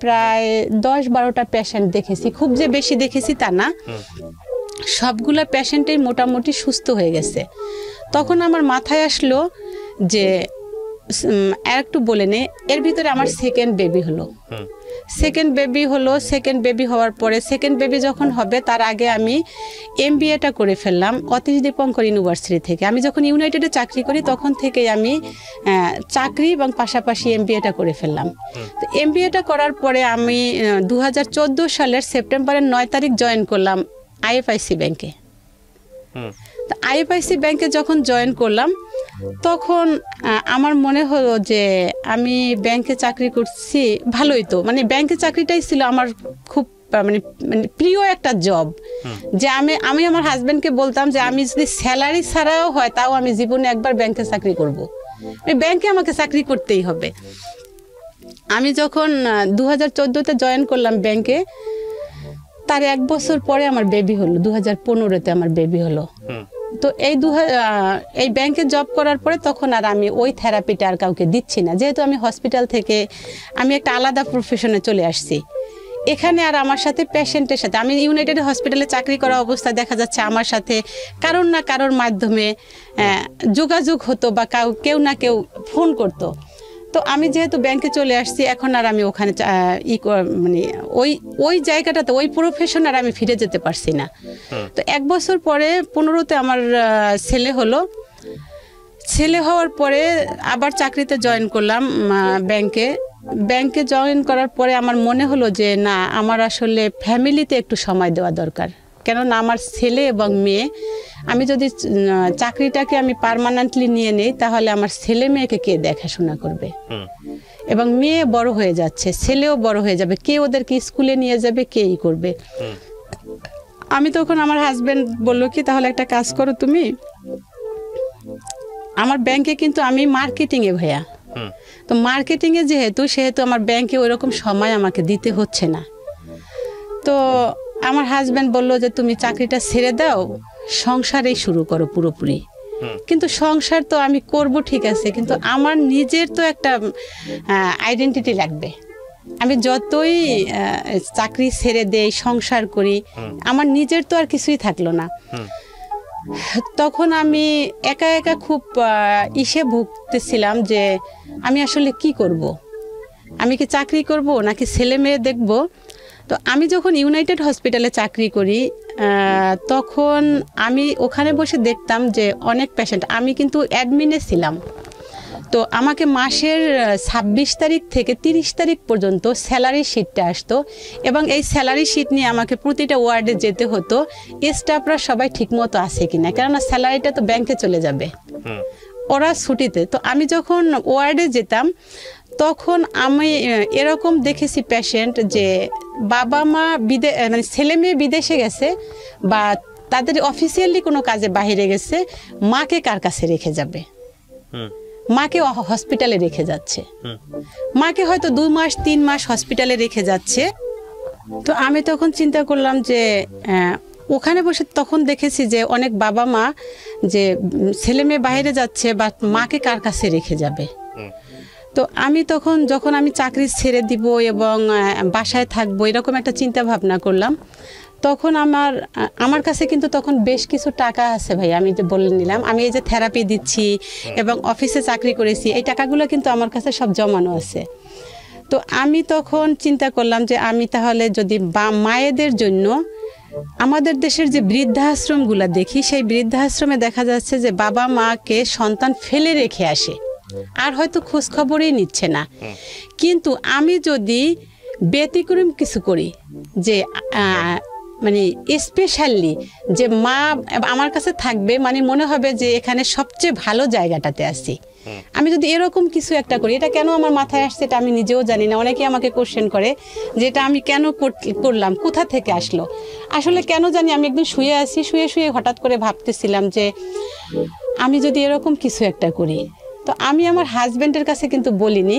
প্রায় 10-12টা পেশেন্ট দেখেছি, খুব যে বেশি দেখেছি তা না, সবগুলা পেশেন্টই মোটামুটি সুস্থ হয়ে গেছে। তখন আমার মাথায় আসলো যে আর একটু বলে নে, এর ভিতরে আমার সেকেন্ড বেবি হলো। সেকেন্ড বেবি হওয়ার পরে সেকেন্ড বেবি যখন হবে তার আগে আমি MBAটা করে ফেললাম অতীশ দীপঙ্কর ইউনিভার্সিটি থেকে। আমি যখন ইউনাইটেডে চাকরি করি তখন থেকেই আমি চাকরি এবং পাশাপাশি MBAটা করে ফেললাম। তো MBAটা করার পরে আমি 2014 সালের সেপ্টেম্বরের 9 তারিখ জয়েন করলাম IFIC ব্যাংকে। তো IFIC ব্যাংকে যখন জয়েন করলাম তখন আমার মনে হলো যে আমি ব্যাংকে চাকরি করছি, ভালোই তো, মানে ব্যাংকে চাকরিটাই ছিল আমার খুব মানে প্রিয় একটা জব। যে আমি আমার হাজব্যান্ডকে বলতাম যে আমি যদি স্যালারি ছাড়াও হয় তাও আমি জীবনে একবার ব্যাংকে চাকরি করব, ব্যাংকে আমাকে চাকরি করতেই হবে। আমি যখন 2014-তে জয়েন করলাম ব্যাংকে, তার 1 বছর পরে আমার বেবি হলো, 2015-তে আমার বেবি হলো। তো এই ব্যাংকে জব করার পরে তখন আর আমি ওই থেরাপিটা আর কাউকে দিচ্ছি না, যেহেতু আমি হসপিটাল থেকে আমি একটা আলাদা প্রফেশনে চলে আসছি। এখানে আর আমার সাথে পেশেন্টের সাথে, আমি ইউনাইটেড হসপিটালে চাকরি করা অবস্থায় দেখা যাচ্ছে আমার সাথে কারোর না কারোর মাধ্যমে যোগাযোগ হতো বা কেউ না কেউ ফোন করতো। তো আমি যেহেতু ব্যাংকে চলে আসছি, এখন আর আমি ওখানে মানে ওই জায়গাটাতে ওই প্রফেশন আর আমি ফিরে যেতে পারছি না। তো 1 বছর পরে 15-তে আমার ছেলে হলো। ছেলে হওয়ার পরে আবার চাকরিতে জয়েন করলাম ব্যাংকে জয়েন করার পরে আমার মনে হলো যে না, আমার আসলে ফ্যামিলিতে একটু সময় দেওয়া দরকার। কেননা আমার ছেলে এবং মেয়ে, আমি যদি চাকরিটাকে আমি পার্মানেন্টলি নিয়ে নেই তাহলে আমার ছেলে মেয়েকে কে দেখাশোনা করবে, এবং মেয়ে বড় হয়ে যাচ্ছে, ছেলেও বড় হয়ে যাবে, কে ওদেরকে স্কুলে নিয়ে যাবে, কেই করবে। আমি তখন আমার হাজবেন্ড বললো কি তাহলে একটা কাজ করো তুমি, আমার ব্যাংকে কিন্তু আমি মার্কেটিংয়ে ভাইয়া, তো মার্কেটিংয়ে সেহেতু আমার ব্যাংকে ওইরকম সময় আমাকে দিতে হচ্ছে না। তো আমার হাজব্যান্ড বললো যে তুমি চাকরিটা ছেড়ে দাও, সংসারেই শুরু করো পুরোপুরি। কিন্তু সংসার তো আমি করব ঠিক আছে, কিন্তু আমার নিজের তো একটা আইডেন্টিটি লাগবে। আমি যতই চাকরি ছেড়ে দেই, সংসার করি, আমার নিজের তো আর কিছুই থাকলো না। তখন আমি একা একা খুব ভুগতেছিলাম যে আমি আসলে কি করব, আমি কি চাকরি করব নাকি ছেলে মেয়ে দেখব। তো আমি যখন ইউনাইটেড হসপিটালে চাকরি করি তখন আমি ওখানে বসে দেখতাম যে অনেক পেশেন্ট, আমি কিন্তু অ্যাডমিনে ছিলাম, তো আমাকে মাসের 26 তারিখ থেকে 30 তারিখ পর্যন্ত স্যালারি শিটটা আসতো, এবং এই স্যালারি শিট নিয়ে আমাকে প্রতিটা ওয়ার্ডে যেতে হতো স্টাফরা সবাই ঠিকমতো আছে কিনা, কেননা স্যালারিটা তো ব্যাংকে চলে যাবে, ওরা ছুটিতে। তো আমি যখন ওয়ার্ডে যেতাম তখন আমি এরকম দেখেছি পেশেন্ট যে বাবা মা মানে ছেলে মেয়ে বিদেশে গেছে বা তাদের অফিসিয়ালি কোনো কাজে বাইরে গেছে, মাকে কার কাছে রেখে যাবে, মাকে হসপিটালে রেখে যাচ্ছে, মাকে হয়তো 2 মাস 3 মাস হসপিটালে রেখে যাচ্ছে। তো আমি তখন চিন্তা করলাম যে ওখানে বসে তখন দেখেছি যে অনেক বাবা মা যে ছেলে মেয়ে বাইরে যাচ্ছে বা মাকে কার কাছে রেখে যাবে। তো আমি তখন যখন আমি চাকরি ছেড়ে দিব এবং বাসায় থাকবো এরকম একটা চিন্তা ভাবনা করলাম, তখন আমার কাছে কিন্তু তখন বেশ কিছু টাকা আছে ভাই, আমি যে বলে নিলাম আমি এই যে থেরাপি দিচ্ছি এবং অফিসে চাকরি করেছি, এই টাকাগুলো কিন্তু আমার কাছে সব জমানো আছে। তো আমি তখন চিন্তা করলাম যে আমি তাহলে যদি মায়েদের জন্য আমাদের দেশের যে বৃদ্ধাশ্রমগুলো দেখি, সেই বৃদ্ধাশ্রমে দেখা যাচ্ছে যে বাবা মাকে সন্তান ফেলে রেখে আসে আর হয়তো খোঁজ খবরই নিচ্ছে না, কিন্তু আমি যদি ব্যতিক্রম কিছু করি যে মানে স্পেশালি যে মা আমার কাছে থাকবে, মানে মনে হবে যে এখানে সবচেয়ে ভালো জায়গাটাতে আছি, আমি যদি এরকম কিছু একটা করি, এটা কেন আমার মাথায় আসছে এটা আমি নিজেও জানি না। অনেকে আমাকে কোশ্চেন করে যে এটা আমি কেন করলাম, কোথা থেকে আসলো, আসলে কেন জানি আমি একদিন শুয়ে আছি, শুয়ে হঠাৎ করে ভাবতেছিলাম যে আমি যদি এরকম কিছু একটা করি তো আমি আমার হাজব্যান্ডের কাছে কিন্তু বলিনি।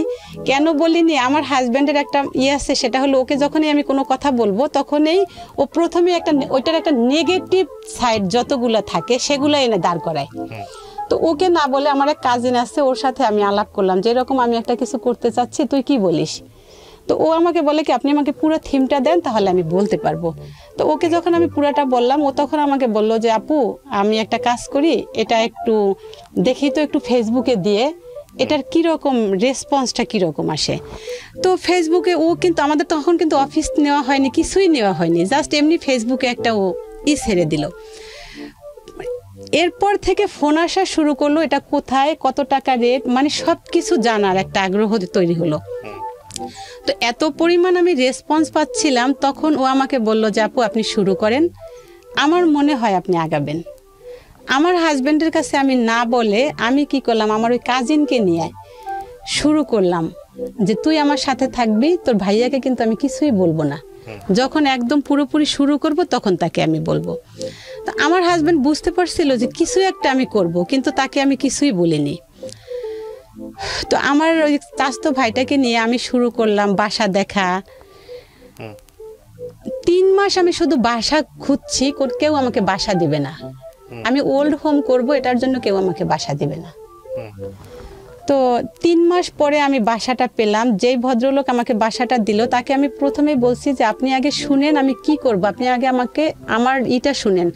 কেন বলিনি? আমার হাজব্যান্ডের একটা আছে, সেটা হলো ওকে যখনই আমি কোনো কথা বলবো তখনই ও প্রথমে ওইটার একটা নেগেটিভ সাইড যতগুলো থাকে সেগুলো এনে দাঁড় করায়। তো ওকে না বলে আমার এক কাজিন আছে, ওর সাথে আমি আলাপ করলাম যে এরকম আমি একটা কিছু করতে চাচ্ছি, তুই কি বলিস? তো ও আমাকে বলে কি, আপনি আমাকে পুরো থিমটা দেন তাহলে আমি বলতে পারবো। তো ওকে যখন আমি পুরাটা বললাম, ও তখন আমাকে বলল যে আপু আমি একটা কাজ করি, এটা একটু দেখি তো একটু ফেসবুকে দিয়ে এটার কীরকম রেসপন্সটা কীরকম আসে। তো ফেসবুকে ও কিন্তু আমাদের তখন কিন্তু অফিস নেওয়া হয়নি, কিছুই নেওয়া হয়নি, জাস্ট এমনি ফেসবুকে একটা ও ছেড়ে দিল। এরপর থেকে ফোন আসা শুরু করলো, এটা কোথায়, কত টাকা রেট, মানে সব কিছু জানার একটা আগ্রহ তৈরি হলো। তো এত পরিমাণ আমি রেসপন্স পাচ্ছিলাম, তখন ও আমাকে বলল যে আপু আপনি শুরু করেন, আমার মনে হয় আপনি আগাবেন। আমার হাজব্যান্ডের কাছে আমি না বলে আমি কি করলাম, আমার ওই কাজিনকে নিয়ে শুরু করলাম যে তুই আমার সাথে থাকবি, তোর ভাইয়াকে কিন্তু আমি কিছুই বলবো না, যখন একদম পুরোপুরি শুরু করব তখন তাকে আমি বলবো। তো আমার হাজব্যান্ড বুঝতে পারছিল যে কিছু একটা আমি করব, কিন্তু তাকে আমি কিছুই বলিনি। তো আমার ওই চাচাতো ভাইটাকে নিয়ে আমি শুরু করলাম বাসা দেখা। 3 মাস আমি শুধু বাসা খুঁজছি, কেউ আমাকে বাসা দিবে না। আমি ওল্ড হোম করব, এটার জন্য কেউ আমাকে বাসা দিবে না। তো 3 মাস পরে আমি বাসাটা পেলাম। যেই ভদ্রলোক আমাকে বাসাটা দিল তাকে আমি প্রথমে বলছি যে আপনি আগে শুনেন আমি কি করব, আপনি আগে আমাকে আমার শুনেন,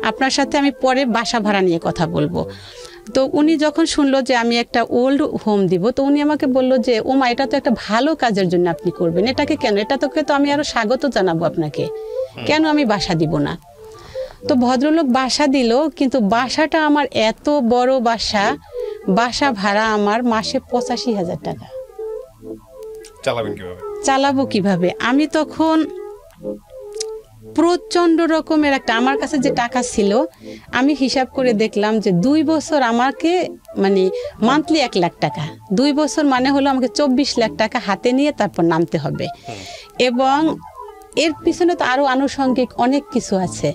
আপনার সাথে আমি পরে বাসা ভাড়া নিয়ে কথা বলবো। তো উনি যখন শুনলো যে আমি একটা ওল্ড হোম দিব, তো উনি আমাকে বলল যে ও মা, এটা তো একটা ভালো কাজের জন্য আপনি করবেন, এটাকে কেন, এটা তোকে তো আমি আরো স্বাগত জানাবো আপনাকে, কেন আমি বাসা দিব না। তো ভদ্রলোক বাসা দিল, কিন্তু বাসাটা আমার এত বড় বাসা ভাড়া আমার মাসে 85,000 টাকা। চালাবো কিভাবে? আমি তখন প্রচন্ড রকমের একটা, আমার কাছে যে টাকা ছিল আমি হিসাব করে দেখলাম যে 2 বছর আমাকে মানে মান্থলি 1 লাখ টাকা, 2 বছর মানে হলো আমাকে 24 লাখ টাকা হাতে নিয়ে তারপর নামতে হবে। এবং এর পিছনে তো আরো আনুষঙ্গিক অনেক কিছু আছে,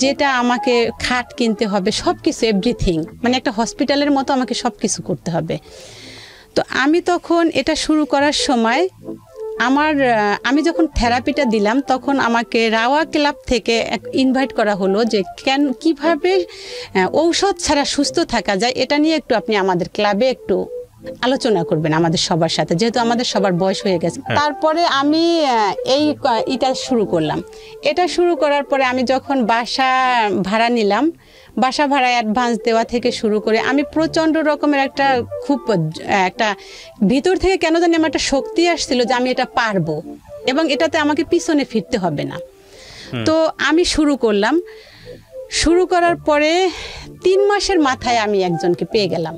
যেটা আমাকে খাট কিনতে হবে, সব কিছু এভরিথিং, মানে একটা হসপিটালের মতো আমাকে সব কিছু করতে হবে। তো আমি তখন এটা শুরু করার সময় আমি যখন থেরাপিটা দিলাম তখন আমাকে রাওয়া ক্লাব থেকে ইনভাইট করা হলো যে কিভাবে ঔষধ ছাড়া সুস্থ থাকা যায়, এটা নিয়ে একটু আপনি আমাদের ক্লাবে একটু আলোচনা করবেন আমাদের সবার সাথে, যেহেতু আমাদের সবার বয়স হয়ে গেছে। তারপরে আমি এটা শুরু করলাম। এটা শুরু করার পরে আমি যখন বাসা ভাড়া নিলাম, বাসা ভাড়া অ্যাডভান্স দেওয়া থেকে শুরু করে আমি প্রচণ্ড রকমের একটা ভিতর থেকে কেন জানি আমার একটা শক্তি আসছিল যে আমি এটা পারবো এবং এটাতে আমাকে পিছনে ফিরতে হবে না। তো আমি শুরু করলাম। শুরু করার পরে 3 মাসের মাথায় আমি একজনকে পেয়ে গেলাম।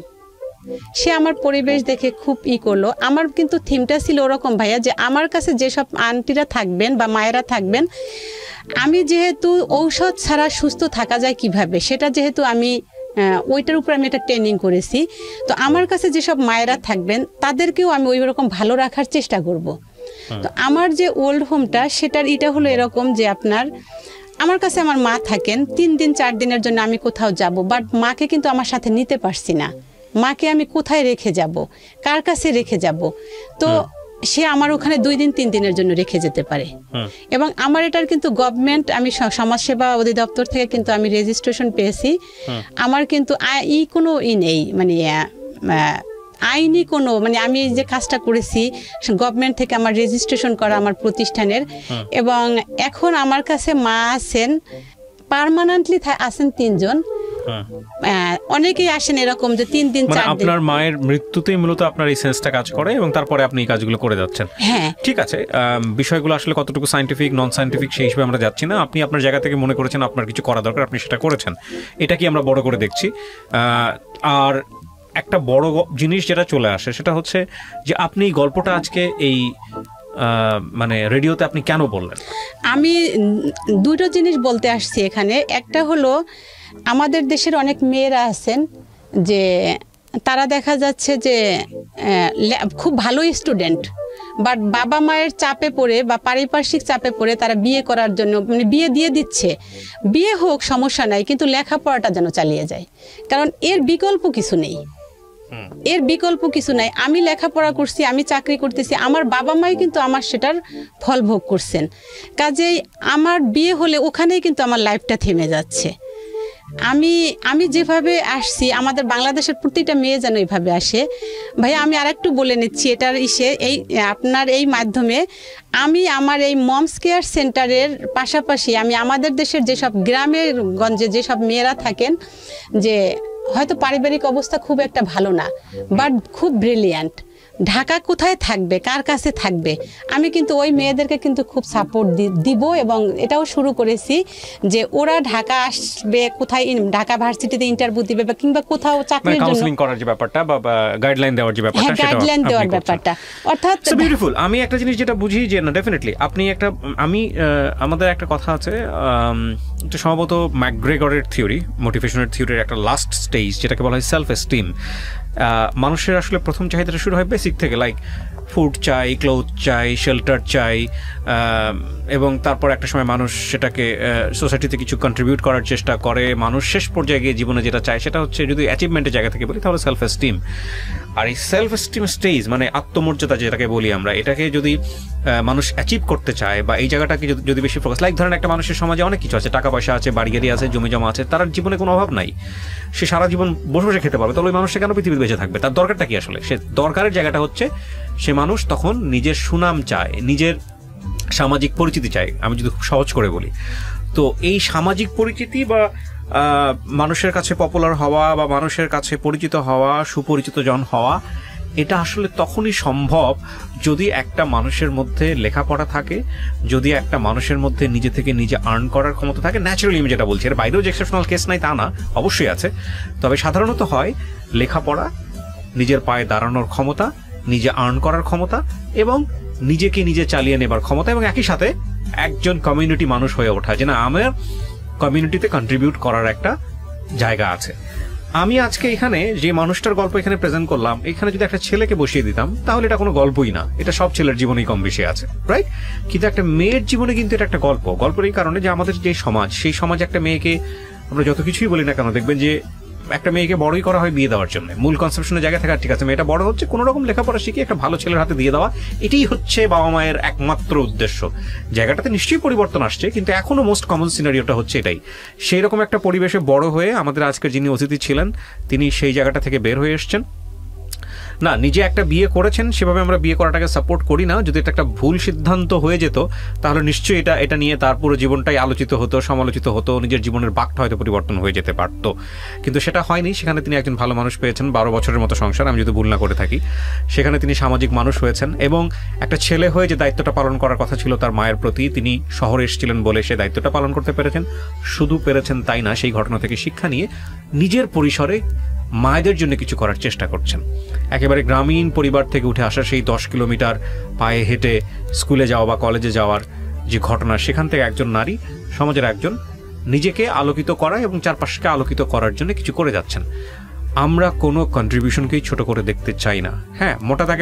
সে আমার পরিবেশ দেখে খুব করলো। আমার কিন্তু থিমটা ছিল ওরকম ভাইয়া, যে আমার কাছে যেসব আন্টিরা থাকবেন বা মায়েরা থাকবেন, আমি যেহেতু ঔষধ ছাড়া সুস্থ থাকা যায় কিভাবে, সেটা যেহেতু আমি ওইটার উপর আমি একটা ট্রেনিং করেছি, তো আমার কাছে যেসব মায়েরা থাকবেন তাদেরকেও আমি ওই রকম ভালো রাখার চেষ্টা করব। তো আমার যে ওল্ড হোমটা, সেটার এটা হলো এরকম যে আমার কাছে আমার মা থাকেন, 3 দিন 4 দিনের জন্য আমি কোথাও যাব, বাট মাকে কিন্তু আমার সাথে নিতে পারছি না। মাকে আমি কোথায় রেখে যাব, কার কাছে রেখে যাব? তো সে আমার ওখানে 2 দিন 3 দিনের জন্য রেখে যেতে পারে। এবং আমার এটার কিন্তু গভর্নমেন্ট, আমি সমাজসেবা অধিদপ্তর থেকে কিন্তু আমি রেজিস্ট্রেশন পেয়েছি। আমার কিন্তু কোনো নেই, মানে আইনি কোনো, মানে আমি যে কাজটা করেছি গভর্নমেন্ট থেকে আমার রেজিস্ট্রেশন করা আমার প্রতিষ্ঠানের। এবং এখন আমার কাছে মা আছেন, পার্মানেন্টলি আছেন 3 জন। অনেকেই আসেন এরকম যে 3 দিন 4 দিন। আপনার মায়ের মৃত্যুতেই মূলত আপনার এই সেন্সটা কাজ করে এবং তারপরে আপনি এই কাজগুলো করে যাচ্ছেন। হ্যাঁ, ঠিক আছে। বিষয়গুলো আসলে কতটুকু সায়েন্টিফিক নন সায়েন্টিফিক সেই হিসেবে আমরা যাচ্ছি না। আপনি আপনার জায়গা থেকে মনে করেছেন আপনার কিছু করা দরকার, আপনি সেটা করেছেন, এটা কি আমরা বড় করে দেখছি। আর একটা বড় জিনিস যেটা চলে আসে সেটা হচ্ছে যে আপনি এই গল্পটা আজকে এই মানে রেডিওতে আপনি কেন বললেন? আমি 2টো জিনিস বলতে আসছি এখানে। একটা হলো আমাদের দেশের অনেক মেয়েরা আছেন যে তারা দেখা যাচ্ছে যে খুব ভালো স্টুডেন্ট, বাট বাবা মায়ের চাপে পড়ে বা পারিপার্শ্বিক চাপে পড়ে তারা বিয়ে করার জন্য, মানে বিয়ে দিয়ে দিচ্ছে, বিয়ে হোক সমস্যা নাই, কিন্তু লেখাপড়াটা যেন চালিয়ে যায়, কারণ এর বিকল্প কিছু নেই। এর বিকল্প কিছু নাই। আমি লেখাপড়া করছি, আমি চাকরি করতেছি, আমার বাবা মাই কিন্তু আমার সেটার ফল ভোগ করছেন। কাজেই আমার বিয়ে হলে ওখানেই কিন্তু আমার লাইফটা থেমে যাচ্ছে। আমি যেভাবে আসছি, আমাদের বাংলাদেশের প্রতিটা মেয়ে যেন এইভাবে আসে। ভাইয়া আমি আরেকটু বলে নিচ্ছি এটার আপনার এই মাধ্যমে আমি আমার এই মমস কেয়ার সেন্টারের পাশাপাশি আমি আমাদের দেশের যেসব গ্রামের গঞ্জে যেসব মেয়েরা থাকেন, যে হয়তো পারিবারিক অবস্থা খুব একটা ভালো না, বাট খুব ব্রিলিয়ান্ট, ঢাকা কোথায় থাকবে, কার কাছে থাকবে, আমি কিন্তু ওই মেয়েদেরকে কিন্তু খুব সাপোর্ট দিব। এবং এটাও শুরু করেছি যে ওরা ঢাকা আসবে, কোথায় ঢাকা ভার্সিটিতে ইন্টারভিউ দিবে বা কিংবা কোথাও চাকরির জন্য কাউন্সেলিং করার যে ব্যাপারটা বা গাইডলাইন দেওয়ার যে ব্যাপারটা, হ্যাঁ গাইডলাইন দেওয়ার ব্যাপারটা, অর্থাৎ বিউটিফুল। আমি একটা জিনিস যেটা বুঝি যে না ডেফিনেটলি আপনি একটা আমাদের একটা কথা আছে, এটা সম্ভবত ম্যাকগ্রেগরের থিওরি, মোটিভেশনের থিওরির একটা লাস্ট স্টেজ যেটাকে বলা হয় সেলফ এস্টিম। মানুষের আসলে প্রথম চাহিদাটা শুরু হয় বেসিক থেকে, লাইক ফুড চাই, ক্লোথ চাই, শেল্টার চাই, এবং তারপর একটা সময় মানুষ সেটাকে সোসাইটিতে কিছু কন্ট্রিবিউট করার চেষ্টা করে। মানুষ শেষ পর্যায়ে গিয়ে জীবনে যেটা চায় সেটা হচ্ছে, যদি অ্যাচিভমেন্টের জায়গা থেকে বলি তাহলে সেলফ এস্টিম। আর এই সেলফ এস্টিম স্টেজ মানে আত্মমর্যাদা যেটাকে বলি আমরা, এটাকে যদি মানুষ অ্যাচিভ করতে চায় বা এই জায়গাটাকে যদি বেশি ফোকাস, লাইক ধরেন একটা মানুষের সমাজে অনেক কিছু আছে, টাকা পয়সা আছে, বাড়ি গাড়ি আছে, জমি জমা আছে, তার জীবনে কোনো অভাব নাই, সে সারা জীবন বসে বসে খেতে পারবে, তাহলে ওই মানুষটা কেন পৃথিবীতে বেঁচে থাকবে? তার দরকারটা কি আসলে? সে দরকারের জায়গাটা হচ্ছে সে মানুষ তখন নিজের সুনাম চায়, নিজের সামাজিক পরিচিতি চায়, আমি যদি খুব সহজ করে বলি। তো এই সামাজিক পরিচিতি বা মানুষের কাছে পপুলার হওয়া বা মানুষের কাছে পরিচিত হওয়া, সুপরিচিত জন হওয়া, এটা আসলে তখনই সম্ভব যদি একটা মানুষের মধ্যে লেখাপড়া থাকে, যদি একটা মানুষের মধ্যে নিজে থেকে নিজে আর্ন করার ক্ষমতা থাকে। ন্যাচারালি আমি যেটা বলছি, এর বাইরেও যে এক্সেপশনাল কেস নাই তা না, অবশ্যই আছে, তবে সাধারণত হয় লেখাপড়া, নিজের পায়ে দাঁড়ানোর ক্ষমতা, নিজে আর্ন করার ক্ষমতা এবং নিজেকে নিজে চালিয়ে নেবার ক্ষমতা, এবং একই সাথে একজন কমিউনিটি মানুষ হয়ে ওঠা, যে না আমার কমিউনিটিতে কন্ট্রিবিউট করার একটা জায়গা আছে। আমি আজকে এখানে যে মানুষটার গল্প এখানে প্রেজেন্ট করলাম, এখানে যদি একটা ছেলেকে বসিয়ে দিতাম তাহলে এটা কোনো গল্পই না, এটা সব ছেলের জীবনেই কম বেশি আছে, রাইট? কিন্তু একটা মেয়ের জীবনে কিন্তু এটা একটা গল্পের এই কারণে যে আমাদের যে সমাজ, সেই সমাজে একটা মেয়েকে আমরা যত কিছুই বলি না কেন, দেখবেন যে একটা মেয়েকে বড়ই করা হয় বিয়ে দেওয়ার জন্য। মূল কনসেপশনের জায়গা থেকে ঠিক আছে, মেয়েটা বড় হচ্ছে, কোনো রকম লেখাপড়া শিখে একটা ভালো ছেলের হাতে দিয়ে দেওয়া, এটাই হচ্ছে বাবা মায়ের একমাত্র উদ্দেশ্য। জায়গাটাতে নিশ্চয়ই পরিবর্তন আসছে, কিন্তু এখনো মোস্ট কমন সিনারিওটা হচ্ছে এটাই। সেই রকম একটা পরিবেশে বড় হয়ে আমাদের আজকের যিনি অতিথি ছিলেন, তিনি সেই জায়গাটা থেকে বের হয়ে এসছেন। না, নিজে একটা বিয়ে করেছেন, সেভাবে আমরা বিয়ে করাটাকে সাপোর্ট করি না। যদি এটা একটা ভুল সিদ্ধান্ত হয়ে যেত তাহলে নিশ্চয়ই এটা নিয়ে তার পুরো জীবনটাই আলোচিত হতো, সমালোচিত হতো, নিজের জীবনের বাকটা হয়তো পরিবর্তন হয়ে যেতে পারত, কিন্তু সেটা হয়নি। সেখানে তিনি একজন ভালো মানুষ পেয়েছেন, 12 বছরের মতো সংসার, আমি যদি ভুল না করে থাকি। সেখানে তিনি সামাজিক মানুষ হয়েছেন এবং একটা ছেলে হয়ে যে দায়িত্বটা পালন করার কথা ছিল তার মায়ের প্রতি, তিনি শহরে এসেছিলেন বলে সে দায়িত্বটা পালন করতে পেরেছেন। শুধু পেরেছেন তাই না, সেই ঘটনা থেকে শিক্ষা নিয়ে নিজের পরিসরে মায়েদের জন্য কিছু করার চেষ্টা করছেন। একেবারে গ্রামীণ পরিবার থেকে উঠে আসা, সেই 10 কিলোমিটার পায়ে হেঁটে স্কুলে যাওয়া বা কলেজে যাওয়ার যে ঘটনা, সেখান থেকে একজন নারী সমাজের একজন নিজেকে আলোকিত করা এবং চারপাশকে আলোকিত করার জন্য কিছু করে যাচ্ছেন। আমরা কোনো কন্ট্রিবিউশনকেই ছোট করে দেখতে চাই না। হ্যাঁ, মোটা দাগে